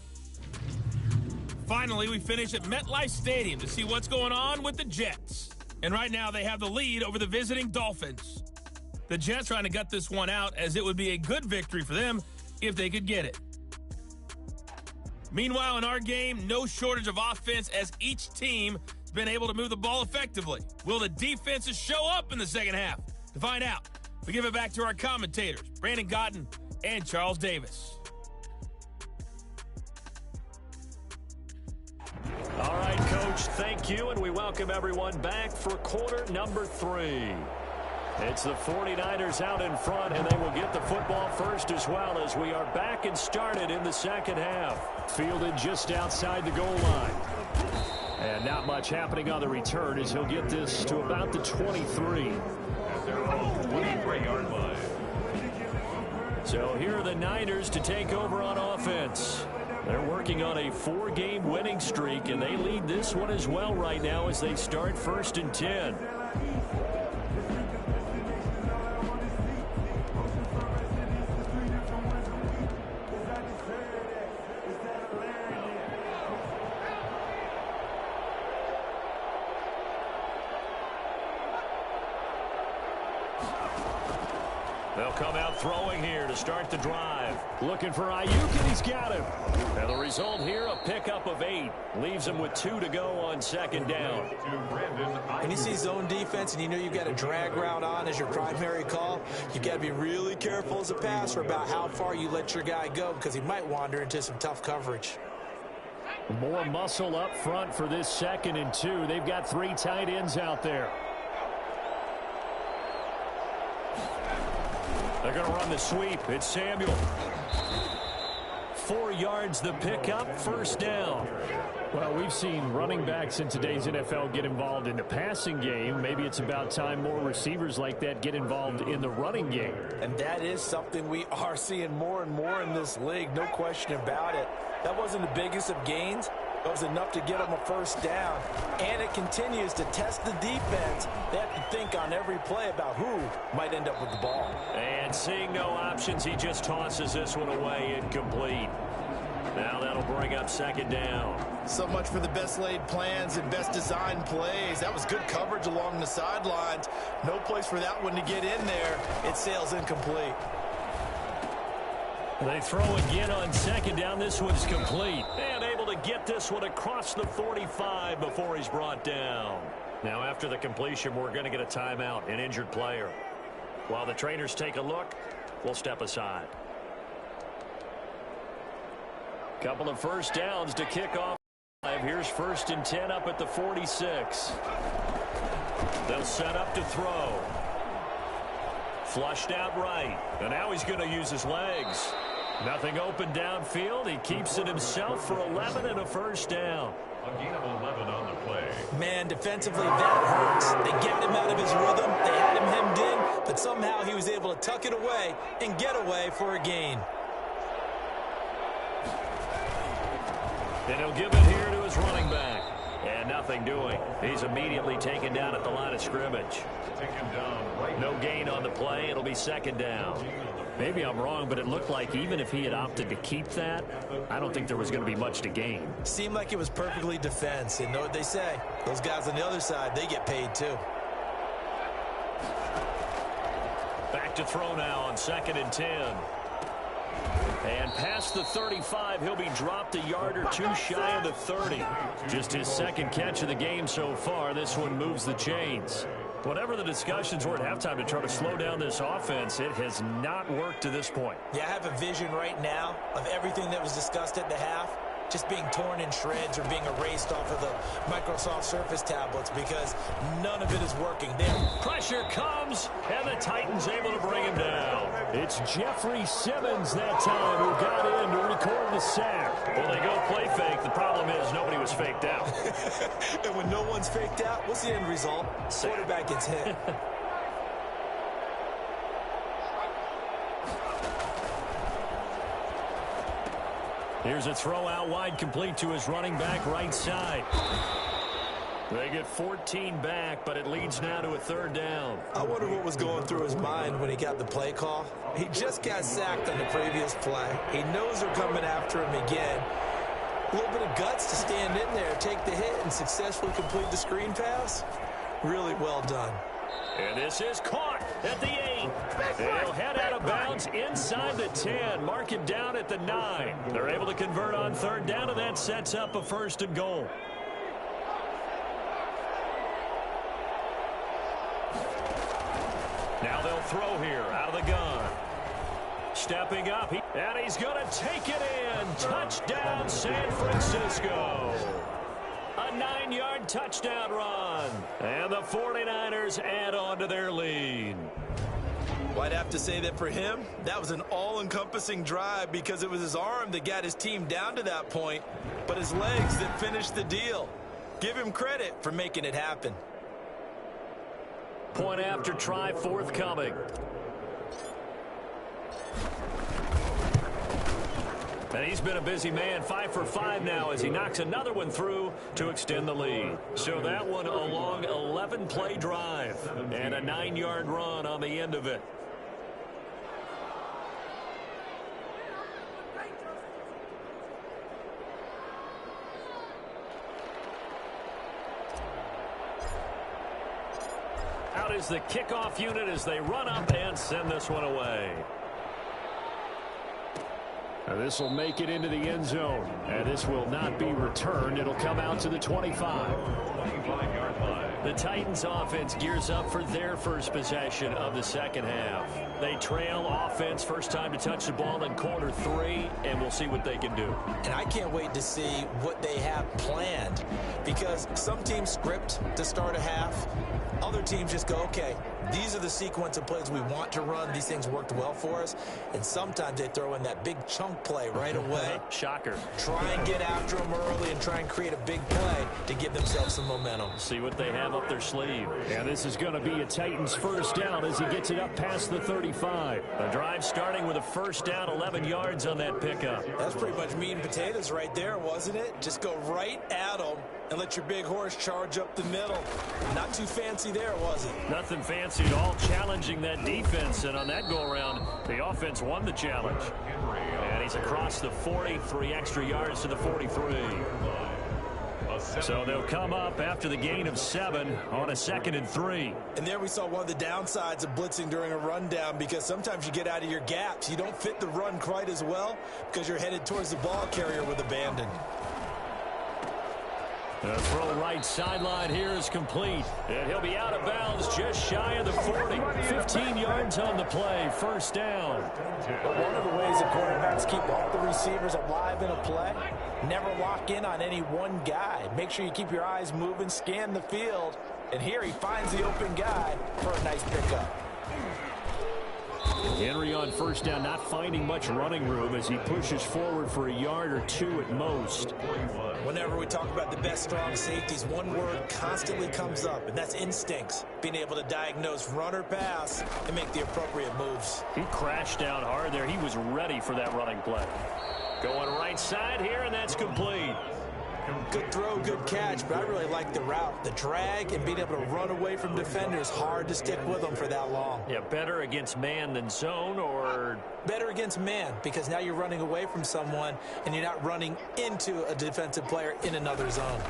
Finally, we finish at MetLife Stadium to see what's going on with the Jets. And right now, they have the lead over the visiting Dolphins. The Jets trying to gut this one out, as it would be a good victory for them if they could get it. Meanwhile, in our game, no shortage of offense, as each team has been able to move the ball effectively. Will the defenses show up in the second half? To find out, we give it back to our commentators, Brandon Gotten and Charles Davis. All right, Coach, thank you, and we welcome everyone back for quarter number 3. It's the 49ers out in front, and they will get the football first as well, as we are back and started in the second half. Fielded just outside the goal line. And not much happening on the return, as he'll get this to about the 23. At their own 23-yard line. So here are the Niners to take over on offense. They're working on a 4-game winning streak, and they lead this one as well right now as they start 1st and 10. They'll come out throwing here to start the drive. Looking for Ayuk, and he's got him. And the result here, a pickup of 8. Leaves him with 2 to go on second down. When you see zone defense and you know you've got a drag route on as your primary call, you've got to be really careful as a passer about how far you let your guy go because he might wander into some tough coverage. More muscle up front for this 2nd and 2. They've got 3 tight ends out there. They're going to run the sweep. It's Samuel. 4 yards the pickup, first down. Well, we've seen running backs in today's NFL get involved in the passing game. Maybe it's about time more receivers like that get involved in the running game. And that is something we are seeing more and more in this league, no question about it. That wasn't the biggest of gains. It was enough to get them a first down. And it continues to test the defense. They have to think on every play about who might end up with the ball. And seeing no options, he just tosses this one away, incomplete. Now that'll bring up second down. So much for the best laid plans and best designed plays. That was good coverage along the sidelines. No place for that one to get in there. It sails incomplete. They throw again on second down. This one's complete. And able to get this one across the 45 before he's brought down. Now after the completion, we're going to get a timeout, an injured player. While the trainers take a look, we'll step aside. Couple of first downs to kick off. Here's 1st and 10 up at the 46. They'll set up to throw. Flushed out right. And now he's going to use his legs. Nothing open downfield. He keeps it himself for 11 and a first down. A gain of 11 on the play. Man, defensively, that hurts. They got him out of his rhythm. They had him hemmed in, but somehow he was able to tuck it away and get away for a gain. And he'll give it here to his running back. And nothing doing. He's immediately taken down at the line of scrimmage. Taken down right. No gain on the play. It'll be second down. Maybe I'm wrong, but it looked like even if he had opted to keep that, I don't think there was going to be much to gain. Seemed like it was perfectly defense. And know what they say? Those guys on the other side, they get paid too. Back to throw now on 2nd and 10. And past the 35, he'll be dropped a yard or 2 shy of the 30. Just his 2nd catch of the game so far. This one moves the chains. Whatever the discussions were at halftime to try to slow down this offense, it has not worked to this point. Yeah, I have a vision right now of everything that was discussed at the half just being torn in shreds or being erased off of the Microsoft Surface tablets because none of it is working. Pressure comes, and the Titans able to bring him down. It's Jeffrey Simmons that time who got in to record the sack. Well, they go play fake. The problem is nobody was faked out. And when no one's faked out, what's the end result? Quarterback gets hit. Here's a throw out wide, complete to his running back right side. They get 14 back, but it leads now to a 3rd down. I wonder what was going through his mind when he got the play call. He just got sacked on the previous play. He knows they're coming after him again. A little bit of guts to stand in there, take the hit, and successfully complete the screen pass. Really well done. And this is caught at the 8. They'll head out of bounds inside the 10. Mark it down at the 9. They're able to convert on 3rd down, and that sets up a 1st and goal. Now they'll throw here out of the gun. Stepping up, and he's going to take it in. Touchdown, San Francisco. A 9-yard touchdown run. And the 49ers add on to their lead. Well, I'd have to say that for him, that was an all-encompassing drive because it was his arm that got his team down to that point, but his legs that finished the deal. Give him credit for making it happen. Point after try forthcoming. And he's been a busy man, 5 for 5 now as he knocks another one through to extend the lead. So that one a long 11-play drive and a 9-yard run on the end of it. out is the kickoff unit as they run up and send this one away. This will make it into the end zone, and this will not be returned. It'll come out to the 25. The Titans offense gears up for their first possession of the second half. They trail offense, first time to touch the ball in quarter 3, and we'll see what they can do. And I can't wait to see what they have planned, because some teams script to start a half. Other teams just go, okay, these are the sequence of plays we want to run. These things worked well for us. And sometimes they throw in that big chunk play right away. Shocker. Try and get after them early and try and create a big play to give themselves some momentum. See what they have up their sleeve. And this is going to be a Titans first down as he gets it up past the 35. The drive starting with a first down, 11 yards on that pickup. That's pretty much meat and potatoes right there, wasn't it? Just go right at them and let your big horse charge up the middle. Not too fancy there, was it? Nothing fancy at all, challenging that defense. And on that go-around, the offense won the challenge. And he's across the 43 extra yards to the 43. So they'll come up after the gain of 7 on a 2nd and 3. And there we saw one of the downsides of blitzing during a rundown, because sometimes you get out of your gaps. You don't fit the run quite as well because you're headed towards the ball carrier with abandon. The throw right sideline here is complete. And he'll be out of bounds just shy of the 40. 15 yards on the play. First down. But one of the ways that quarterbacks keep all the receivers alive in a play, never lock in on any one guy. Make sure you keep your eyes moving, scan the field. And here he finds the open guy for a nice pickup. Henry on first down, not finding much running room as he pushes forward for a yard or 2 at most. Whenever we talk about the best strong safeties, one word constantly comes up, and that's instincts. Being able to diagnose run or pass and make the appropriate moves. He crashed down hard there. He was ready for that running play. Going right side here, and that's complete. Good throw, good catch, but I really like the route. The drag and being able to run away from defenders, hard to stick with them for that long. Yeah, better against man than zone, or? Better against man, because now you're running away from someone and you're not running into a defensive player in another zone.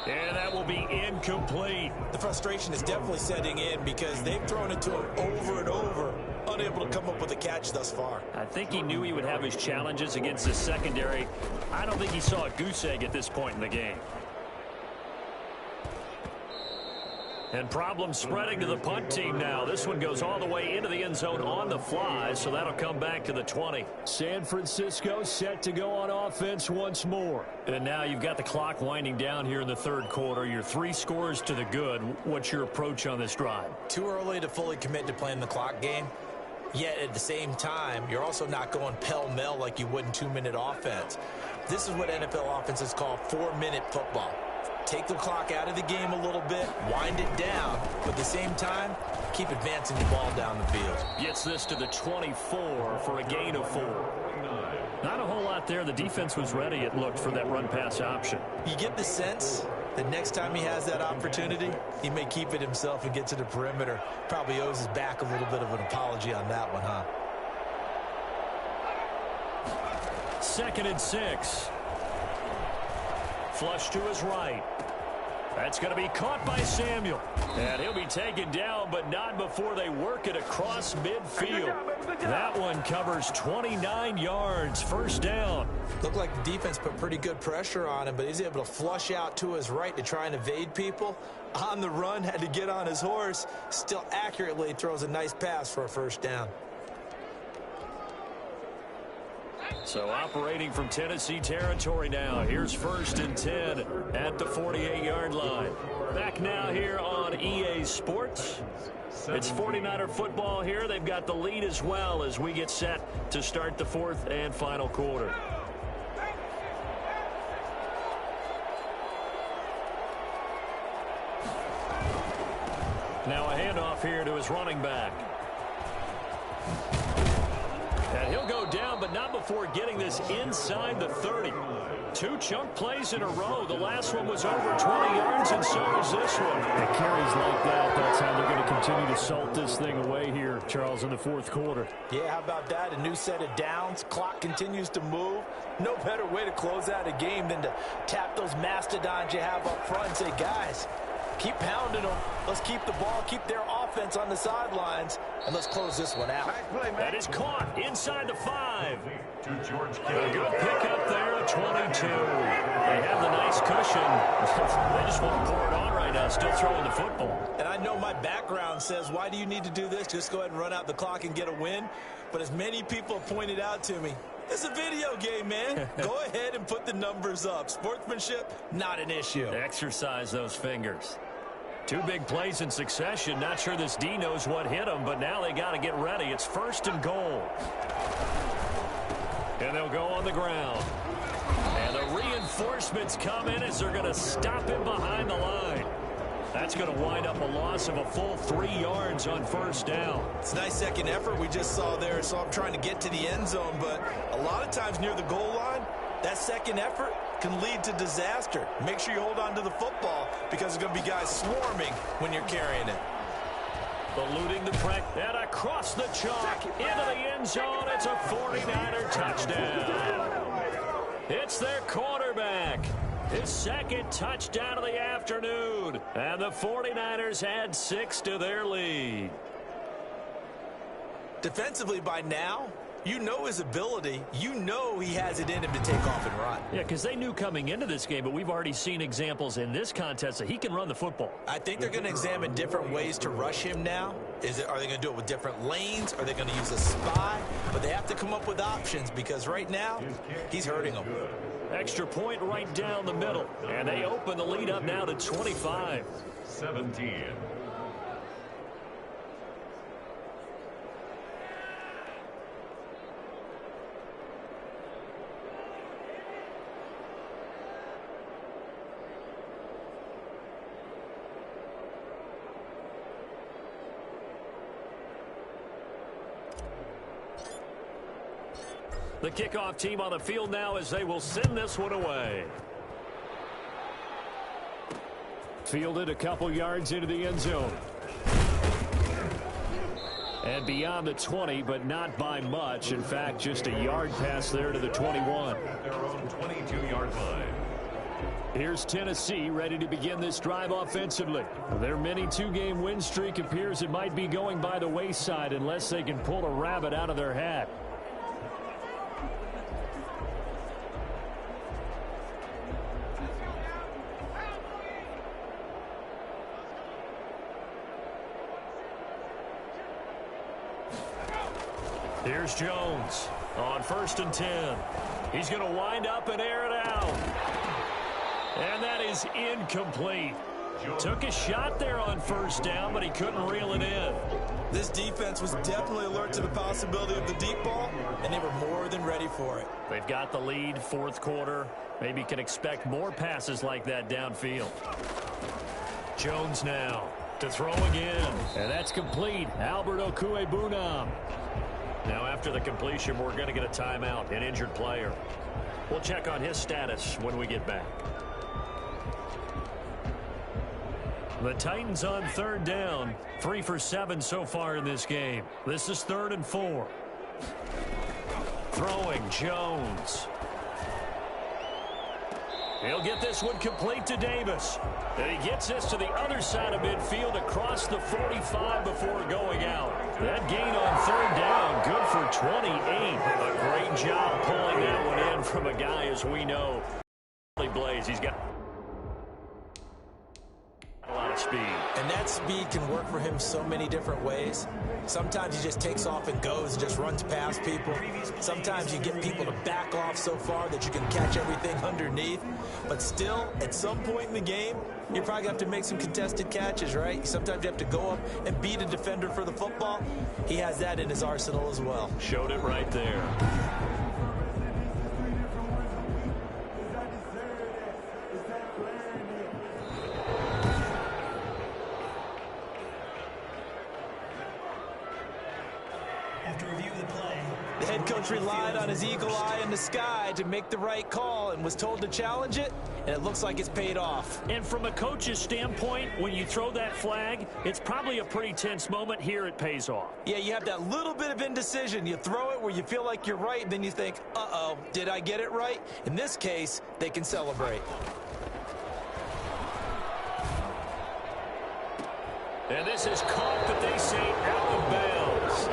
And that will be incomplete. The frustration is definitely setting in because they've thrown it to him over and over, unable to come up with a catch thus far. I think he knew he would have his challenges against the secondary. I don't think he saw a goose egg at this point in the game. And problems spreading to the punt team now. This one goes all the way into the end zone on the fly, so that'll come back to the 20. San Francisco set to go on offense once more. And now you've got the clock winding down here in the third quarter. Your 3 scores to the good. What's your approach on this drive? Too early to fully commit to playing the clock game. Yet at the same time, you're also not going pell-mell like you would in 2-minute offense. This is what NFL offenses call 4-minute football. Take the clock out of the game a little bit, wind it down, but at the same time, keep advancing the ball down the field. Gets this to the 24 for a gain of 4. Not a whole lot there. The defense was ready, it looked, for that run-pass option. You get the sense that next time he has that opportunity, he may keep it himself and get to the perimeter. Probably owes his back a little bit of an apology on that one, huh? 2nd and 6. Flush to his right. That's going to be caught by Samuel. And he'll be taken down, but not before they work it across midfield. That one covers 29 yards. First down. Looked like the defense put pretty good pressure on him, but he's able to flush out to his right to try and evade people. On the run, had to get on his horse. Still accurately throws a nice pass for a first down. So operating from Tennessee territory now. Here's 1st and 10 at the 48-yard line. Back now here on EA Sports. It's 49er football here. They've got the lead as well as we get set to start the 4th and final quarter. Now a handoff here to his running back. And he'll go down, but not before getting this inside the 30. 2 chunk plays in a row. The last one was over 20 yards, and so is this one. And carries like that, that's how they're going to continue to salt this thing away here, Charles, in the fourth quarter. Yeah, how about that? A new set of downs. Clock continues to move. No better way to close out a game than to tap those mastodons you have up front and say, guys, keep pounding them. Let's keep the ball, keep their offense on the sidelines, and let's close this one out. That is caught inside the 5. A good pick up there at 22. They have the nice cushion. They just want to pour it on right now, still throwing the football. And I know my background says, why do you need to do this? Just go ahead and run out the clock and get a win. But as many people have pointed out to me, it's a video game, man. Go ahead and put the numbers up. Sportsmanship, not an issue. Exercise those fingers. 2 big plays in succession. Not sure this D knows what hit him, but now they got to get ready. It's 1st and goal. And they'll go on the ground. And the reinforcements come in as they're going to stop him behind the line. That's going to wind up a loss of a full 3 yards on 1st down. It's a nice second effort we just saw there. So I'm trying to get to the end zone, but a lot of times near the goal line, that second effort can lead to disaster. Make sure you hold on to the football because there's going to be guys swarming when you're carrying it. Eluding the press, and across the chalk, into the end zone. It's a 49er touchdown. It's their quarterback. His 2nd touchdown of the afternoon. And the 49ers add 6 to their lead. Defensively by now, you know his ability. You know he has it in him to take off and run. Yeah, because they knew coming into this game, but we've already seen examples in this contest that he can run the football. I think they're going to examine different ways to rush him now. Are they going to do it with different lanes? Are they going to use a spy? But they have to come up with options because right now, he's hurting them. Extra point right down the middle. And they open the lead up now to 25. 17. The kickoff team on the field now as they will send this one away. Fielded a couple yards into the end zone. And beyond the 20, but not by much. In fact, just a yard pass there to the 21. Their own 22-yard line. Here's Tennessee ready to begin this drive offensively. Their mini 2-game win streak appears it might be going by the wayside unless they can pull a rabbit out of their hat. Here's Jones on 1st and 10. He's going to wind up and air it out. And that is incomplete. Took a shot there on 1st down, but he couldn't reel it in. This defense was definitely alert to the possibility of the deep ball, and they were more than ready for it. They've got the lead, 4th quarter. Maybe can expect more passes like that downfield. Jones now to throw again. And that's complete. Albert Okwuegbunam. Now after the completion, we're going to get a timeout, an injured player. We'll check on his status when we get back. The Titans on 3rd down. 3 for 7 so far in this game. This is 3rd and 4. Throwing Jones. He'll get this one complete to Davis. And he gets this to the other side of midfield across the 45 before going out. That gain on 3rd down, good for 28. A great job pulling that one in from a guy, as we know, Blaze. He's got a lot of speed. And that speed can work for him so many different ways. Sometimes he just takes off and goes and just runs past people. Sometimes you get people to back off so far that you can catch everything underneath. But still, at some point in the game, you're probably going to have to make some contested catches, right? Sometimes you have to go up and beat a defender for the football. He has that in his arsenal as well. Showed it right there. coach relied on his eagle eye in the sky to make the right call and was told to challenge it, and it looks like it's paid off. And from a coach's standpoint, when you throw that flag, it's probably a pretty tense moment. Here it pays off. Yeah, you have that little bit of indecision. You throw it where you feel like you're right, and then you think, uh-oh, did I get it right? In this case, they can celebrate. And this is caught, but they say out of bounds.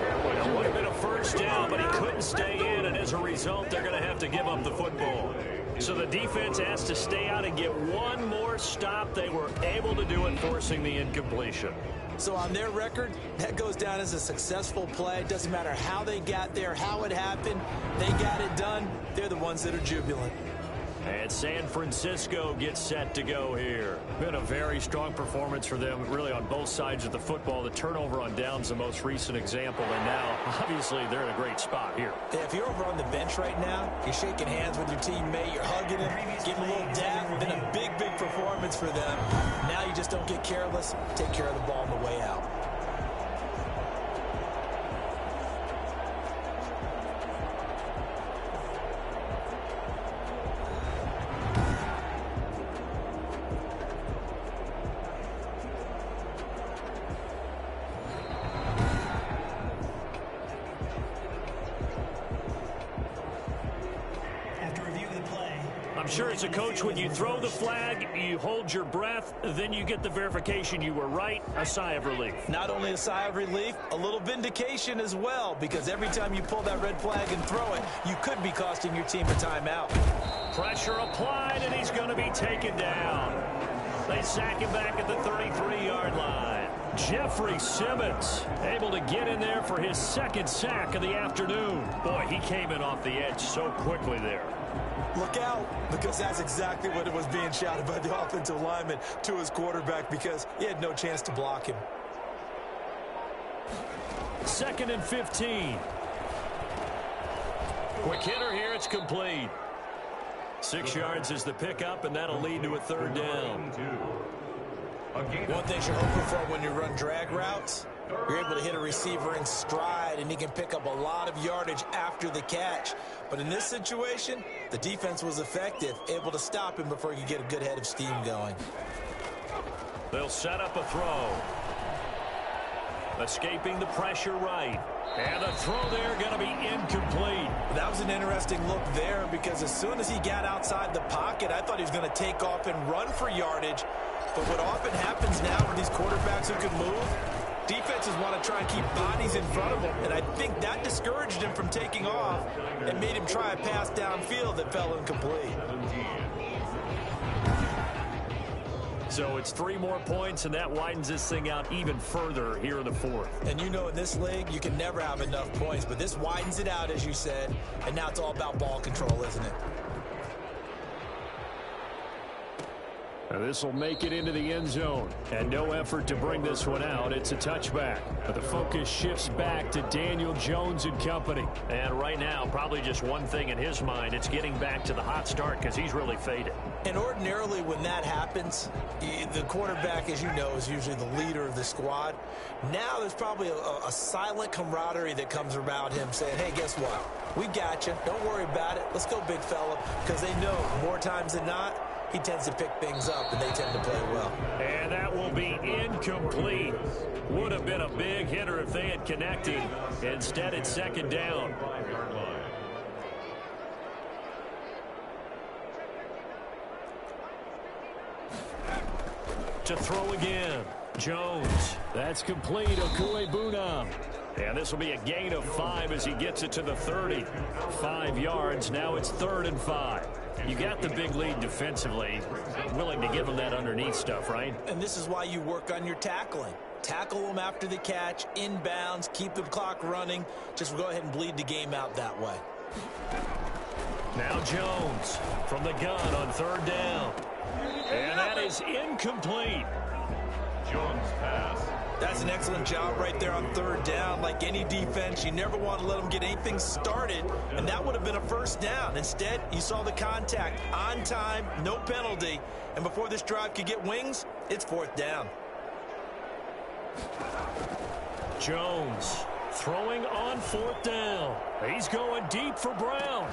It would have been a first down, but he couldn't stay in, and as a result, they're going to have to give up the football. So the defense has to stay out and get one more stop. They were able to do it, forcing the incompletion. So on their record, that goes down as a successful play. It doesn't matter how they got there, how it happened. They got it done. They're the ones that are jubilant. And San Francisco gets set to go here. Been a very strong performance for them, really, on both sides of the football. The turnover on downs, the most recent example, and now, obviously, they're in a great spot here. Yeah, if you're over on the bench right now, you're shaking hands with your teammate, you're hugging him, giving him a little dap. Been a big, big performance for them. Now you just don't get careless. Take care of the ball on the way out. I'm sure as a coach, when you throw the flag, you hold your breath, then you get the verification you were right, a sigh of relief. Not only a sigh of relief, a little vindication as well, because every time you pull that red flag and throw it, you could be costing your team a timeout. Pressure applied, and he's going to be taken down. They sack him back at the 33-yard line. Jeffrey Simmons able to get in there for his second sack of the afternoon. Boy, he came in off the edge so quickly there. Look out, because that's exactly what it was being shouted by the offensive lineman to his quarterback, because he had no chance to block him. 2nd and 15. Quick hitter here, it's complete. 6 yards is the pickup, and that'll lead to a third down. One thing you're hoping for when you run drag routes, you're able to hit a receiver in stride, and he can pick up a lot of yardage after the catch. But in this situation, the defense was effective, able to stop him before he could get a good head of steam going. They'll set up a throw. Escaping the pressure right. And the throw there going to be incomplete. That was an interesting look there, because as soon as he got outside the pocket, I thought he was going to take off and run for yardage. But what often happens now with these quarterbacks who can move, defenses want to try and keep bodies in front of them, and I think that discouraged him from taking off and made him try a pass downfield that fell incomplete. So it's 3 more points, and that widens this thing out even further here in the fourth. And you know, in this league, you can never have enough points, but this widens it out, as you said, and now it's all about ball control, isn't it? This will make it into the end zone, and no effort to bring this one out. It's a touchback, but the focus shifts back to Daniel Jones and company. And right now, probably just one thing in his mind, it's getting back to the hot start, because he's really faded. And ordinarily when that happens, the quarterback, as you know, is usually the leader of the squad. Now there's probably a silent camaraderie that comes around him saying, hey, guess what? We got you. Don't worry about it. Let's go, big fella, because they know more times than not, he tends to pick things up, and they tend to play well. And that will be incomplete. Would have been a big hitter if they had connected. Instead, it's 2nd down. To throw again. Jones. That's complete. Okuebunam. And this will be a gain of 5 as he gets it to the 30. 5 yards. Now it's 3rd and 5. You got the big lead defensively. Willing to give him that underneath stuff, right? And this is why you work on your tackling. Tackle them after the catch, inbounds, keep the clock running. Just go ahead and bleed the game out that way. Now Jones from the gun on 3rd down. And that is incomplete. Jones pass. That's an excellent job right there on 3rd down. Like any defense, you never want to let them get anything started, and that would have been a first down. Instead, you saw the contact on time, no penalty, and before this drive could get wings, it's 4th down. Jones Throwing on 4th down. He's going deep for Brown.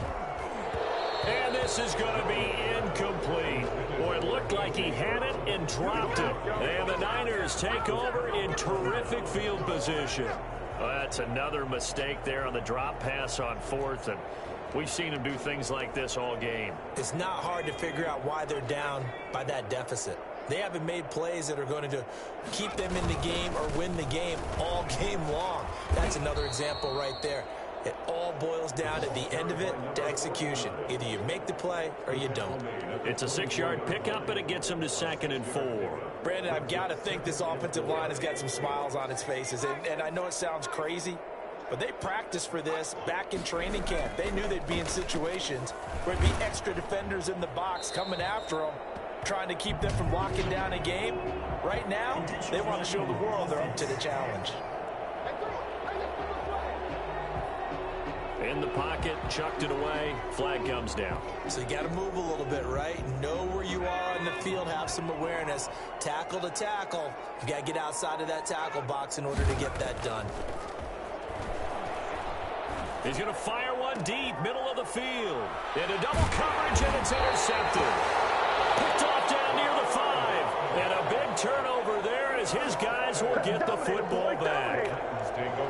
And this is going to be incomplete. Boy, it looked like he had it and dropped it. And the Niners take over in terrific field position. Well, that's another mistake there on the drop pass on 4th. And we've seen him do things like this all game. It's not hard to figure out why they're down by that deficit. They haven't made plays that are going to keep them in the game or win the game all game long. That's another example right there. It all boils down at the end of it to execution. Either you make the play or you don't. It's a 6-yard pickup, and it gets them to 2nd and 4. Brandon, I've got to think this offensive line has got some smiles on its faces. And I know it sounds crazy, but they practiced for this back in training camp. They knew they'd be in situations where there'd be extra defenders in the box coming after them, trying to keep them from locking down a game. Right now, they want to show the world they're up to the challenge. In the pocket, chucked it away, flag comes down. So you got to move a little bit, right? Know where you are in the field, have some awareness. Tackle to tackle. You got to get outside of that tackle box in order to get that done. He's going to fire one deep, middle of the field. Into double coverage, and it's intercepted. Picked off down near the 5. And a big turnover there as his guys will get the football back.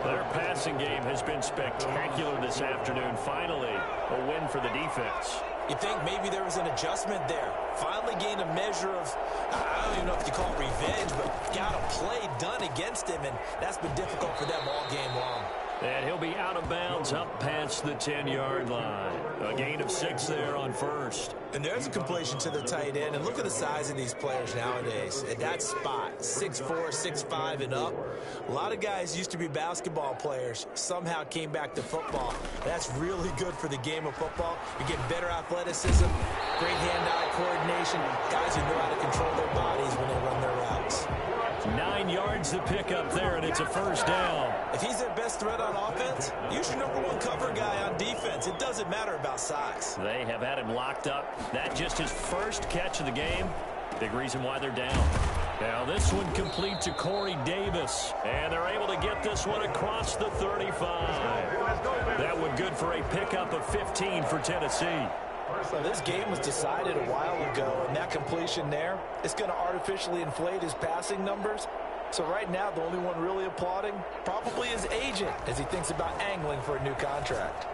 Their passing game has been spectacular this afternoon. Finally, a win for the defense. You think maybe there was an adjustment there. Finally gained a measure of, I don't even know if you call it revenge, but got a play done against him, and that's been difficult for them all game long. And he'll be out of bounds up past the 10-yard line. A gain of 6 there on 1st. And there's a completion to the tight end. And look at the size of these players nowadays. At that spot, 6'4", 6'5", and up. A lot of guys used to be basketball players. Somehow came back to football. That's really good for the game of football. You get better athleticism, great hand-eye coordination. Guys who know how to control their bodies when they run their routes. 9 yards to pick up there, and it's a 1st down. If he's their best threat on offense, use your #1 cover guy on defense. It doesn't matter about size. They have had him locked up. That just his first catch of the game. Big reason why they're down. Now this one complete to Corey Davis. And they're able to get this one across the 35. That one good for a pickup of 15 for Tennessee. So this game was decided a while ago, and that completion there, it's going to artificially inflate his passing numbers. So right now, the only one really applauding probably his agent as he thinks about angling for a new contract.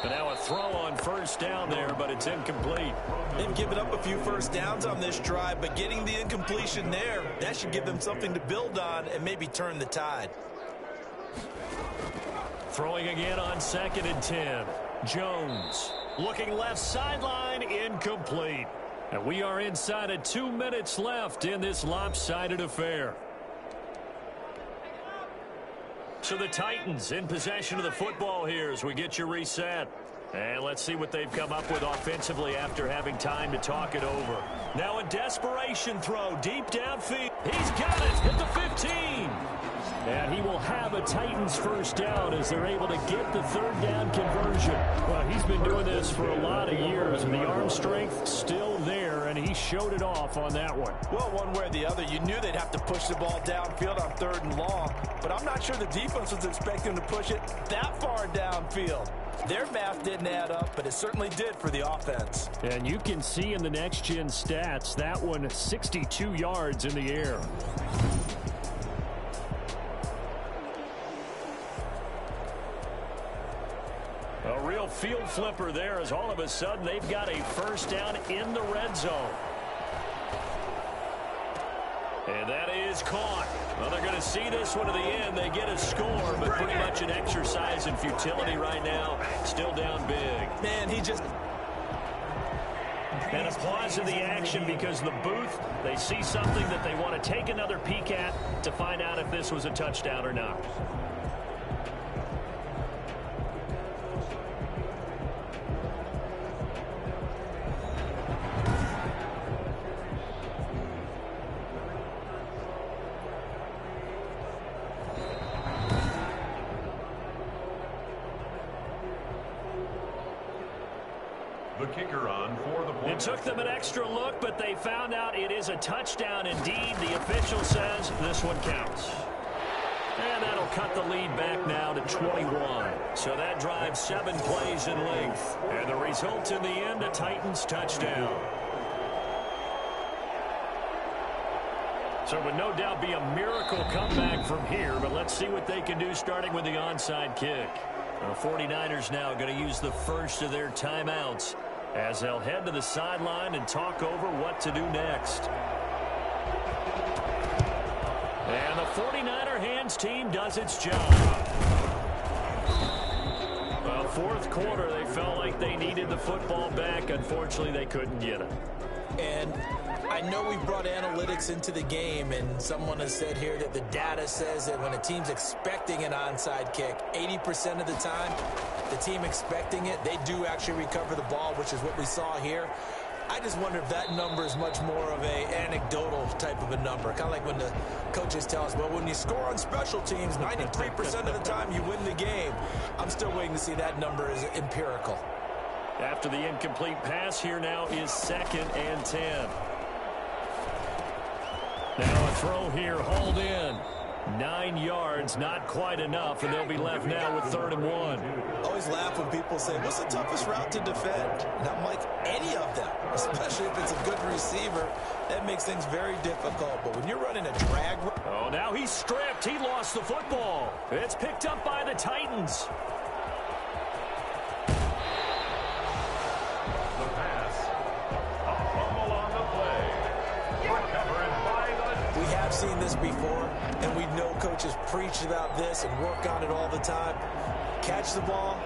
And now a throw on 1st down there, but it's incomplete. They've given up a few 1st downs on this drive, but getting the incompletion there, that should give them something to build on and maybe turn the tide. Throwing again on 2nd and 10. Jones looking left sideline, incomplete. And we are inside of 2 minutes left in this lopsided affair. So the Titans in possession of the football here as we get you reset. And let's see what they've come up with offensively after having time to talk it over. Now a desperation throw deep downfield. He's got it at the 15. And he will have a Titans 1st down as they're able to get the 3rd down conversion. Well, he's been doing this for a lot of years, and the arm strength still there, and he showed it off on that one. Well, one way or the other, you knew they'd have to push the ball downfield on 3rd and long, but I'm not sure the defense was expecting to push it that far downfield. Their math didn't add up, but it certainly did for the offense. And you can see in the next-gen stats, that one 62 yards in the air. A real field flipper there as all of a sudden they've got a 1st down in the red zone. And that is caught. Well, they're going to see this one to the end. They get a score, but pretty much an exercise in futility right now. Still down big. Man, he just... And a pause in the action because the booth, they see something that they want to take another peek at to find out if this was a touchdown or not. The kicker on for the point. It took them an extra look, but they found out it is a touchdown indeed. The official says this one counts. And that'll cut the lead back now to 21. So that drives 7 plays in length. And the result in the end, a Titans touchdown. So it would no doubt be a miracle comeback from here, but let's see what they can do starting with the onside kick. The 49ers now going to use the first of their timeouts as they'll head to the sideline and talk over what to do next. And the 49er hands team does its job. Well, fourth quarter, they felt like they needed the football back. Unfortunately, they couldn't get it. And I know we brought analytics into the game, and someone has said here that the data says that when a team's expecting an onside kick, 80% of the time, the team expecting it, they do actually recover the ball, which is what we saw here. I just wonder if that number is much more of a anecdotal type of a number. Kind of like when the coaches tell us, well, when you score on special teams, 93% of the time you win the game. I'm still waiting to see that number is empirical. After the incomplete pass, here now is 2nd and 10. Now a throw here, hauled in. 9 yards, not quite enough, and they'll be left now with 3rd and 1. I always laugh when people say, what's the toughest route to defend? And I'm like, any of them, especially if it's a good receiver. That makes things very difficult. But when you're running a drag... Oh, now he's stripped. He lost the football. It's picked up by the Titans. The pass. A fumble on the play. Recovered by the... We have seen this before, and we know coaches preach about this and work on it all the time. Catch the ball.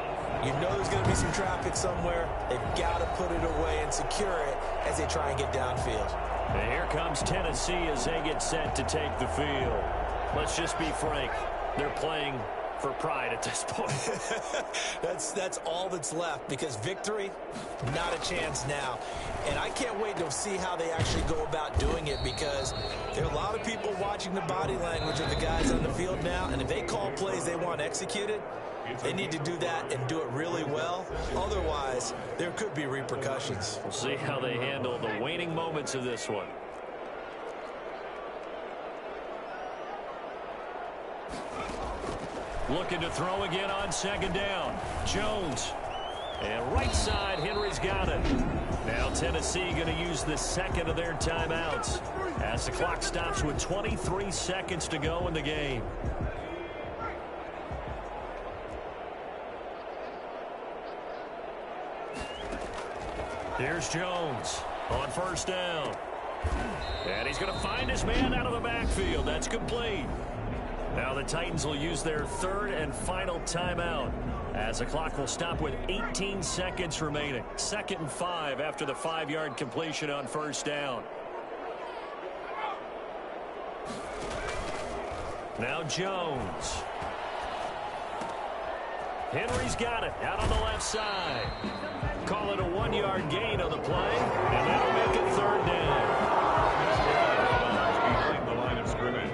You know there's going to be some traffic somewhere. They've got to put it away and secure it as they try and get downfield. And here comes Tennessee as they get set to take the field. Let's just be frank. They're playing for pride at this point. That's all that's left, because victory, not a chance now. And I can't wait to see how they actually go about doing it, because there are a lot of people watching the body language of the guys on the field now, and if they call plays they want executed, they need to do that and do it really well. Otherwise, there could be repercussions. We'll see how they handle the waning moments of this one. Looking to throw again on 2nd down. Jones. And right side, Henry's got it. Now Tennessee going to use the 2nd of their timeouts as the clock stops with 23 seconds to go in the game. Here's Jones on 1st down. And he's going to find his man out of the backfield. That's complete. Now the Titans will use their 3rd and final timeout as the clock will stop with 18 seconds remaining. 2nd and 5 after the 5-yard completion on 1st down. Now Jones. Henry's got it out on the left side. Call it a 1-yard gain on the play, and that'll make it 3rd down. Behind the line of scrimmage.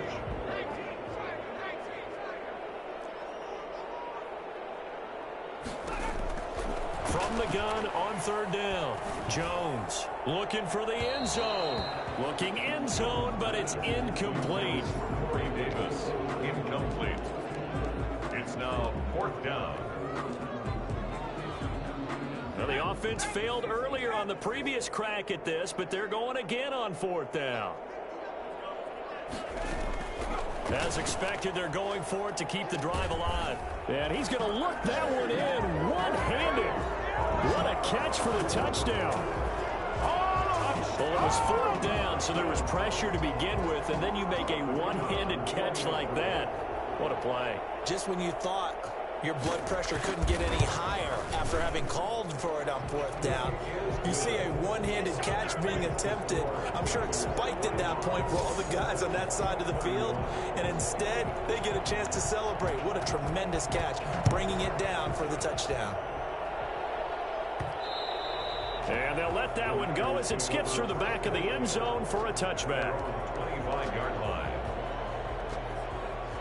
From the gun on 3rd down. Jones looking for the end zone. Looking end zone, but it's incomplete. Ray Davis, incomplete. It's now 4th down. Well, the offense failed earlier on the previous crack at this, but they're going again on 4th down. As expected, they're going for it to keep the drive alive. And he's going to look that one in one-handed. What a catch for the touchdown. Well, it was 4th down, so there was pressure to begin with, and then you make a one-handed catch like that. What a play. Just when you thought your blood pressure couldn't get any higher after having called for it on 4th down, you see a one-handed catch being attempted. I'm sure it spiked at that point for all the guys on that side of the field, and instead they get a chance to celebrate. What a tremendous catch, bringing it down for the touchdown. And they'll let that one go as it skips through the back of the end zone for a touchback. 25-yard line.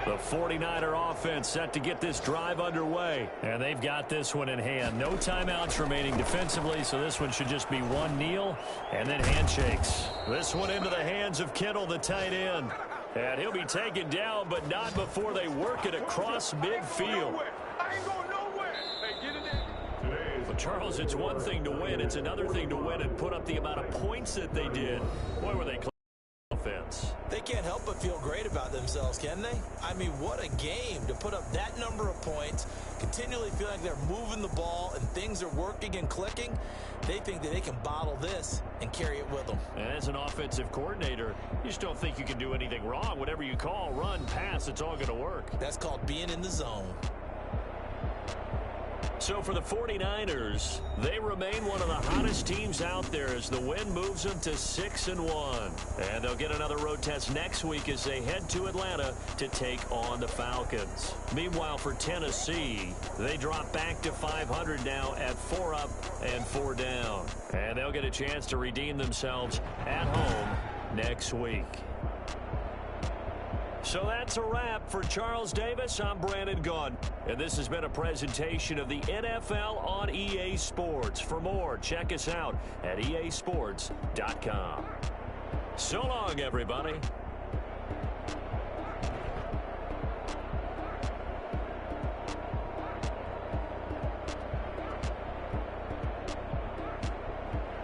The 49er offense set to get this drive underway. And they've got this one in hand. No timeouts remaining defensively, so this one should just be one kneel and then handshakes. This one into the hands of Kittle, the tight end. And he'll be taken down, but not before they work it across midfield. I ain't going nowhere. Hey, get in there. Well, Charles, it's one thing to win. It's another thing to win and put up the amount of points that they did. Boy, were they close offense. They can't help but feel great about themselves, can they? I mean, what a game to put up that number of points, continually feel like they're moving the ball and things are working and clicking. They think that they can bottle this and carry it with them. And as an offensive coordinator, you just don't think you can do anything wrong. Whatever you call, run, pass, it's all going to work. That's called being in the zone. So for the 49ers, they remain one of the hottest teams out there as the win moves them to 6-1. And they'll get another road test next week as they head to Atlanta to take on the Falcons. Meanwhile, for Tennessee, they drop back to 500 now at 4 up and 4 down. And they'll get a chance to redeem themselves at home next week. So that's a wrap for Charles Davis. I'm Brandon Gunn. And this has been a presentation of the NFL on EA Sports. For more, check us out at easports.com. So long, everybody.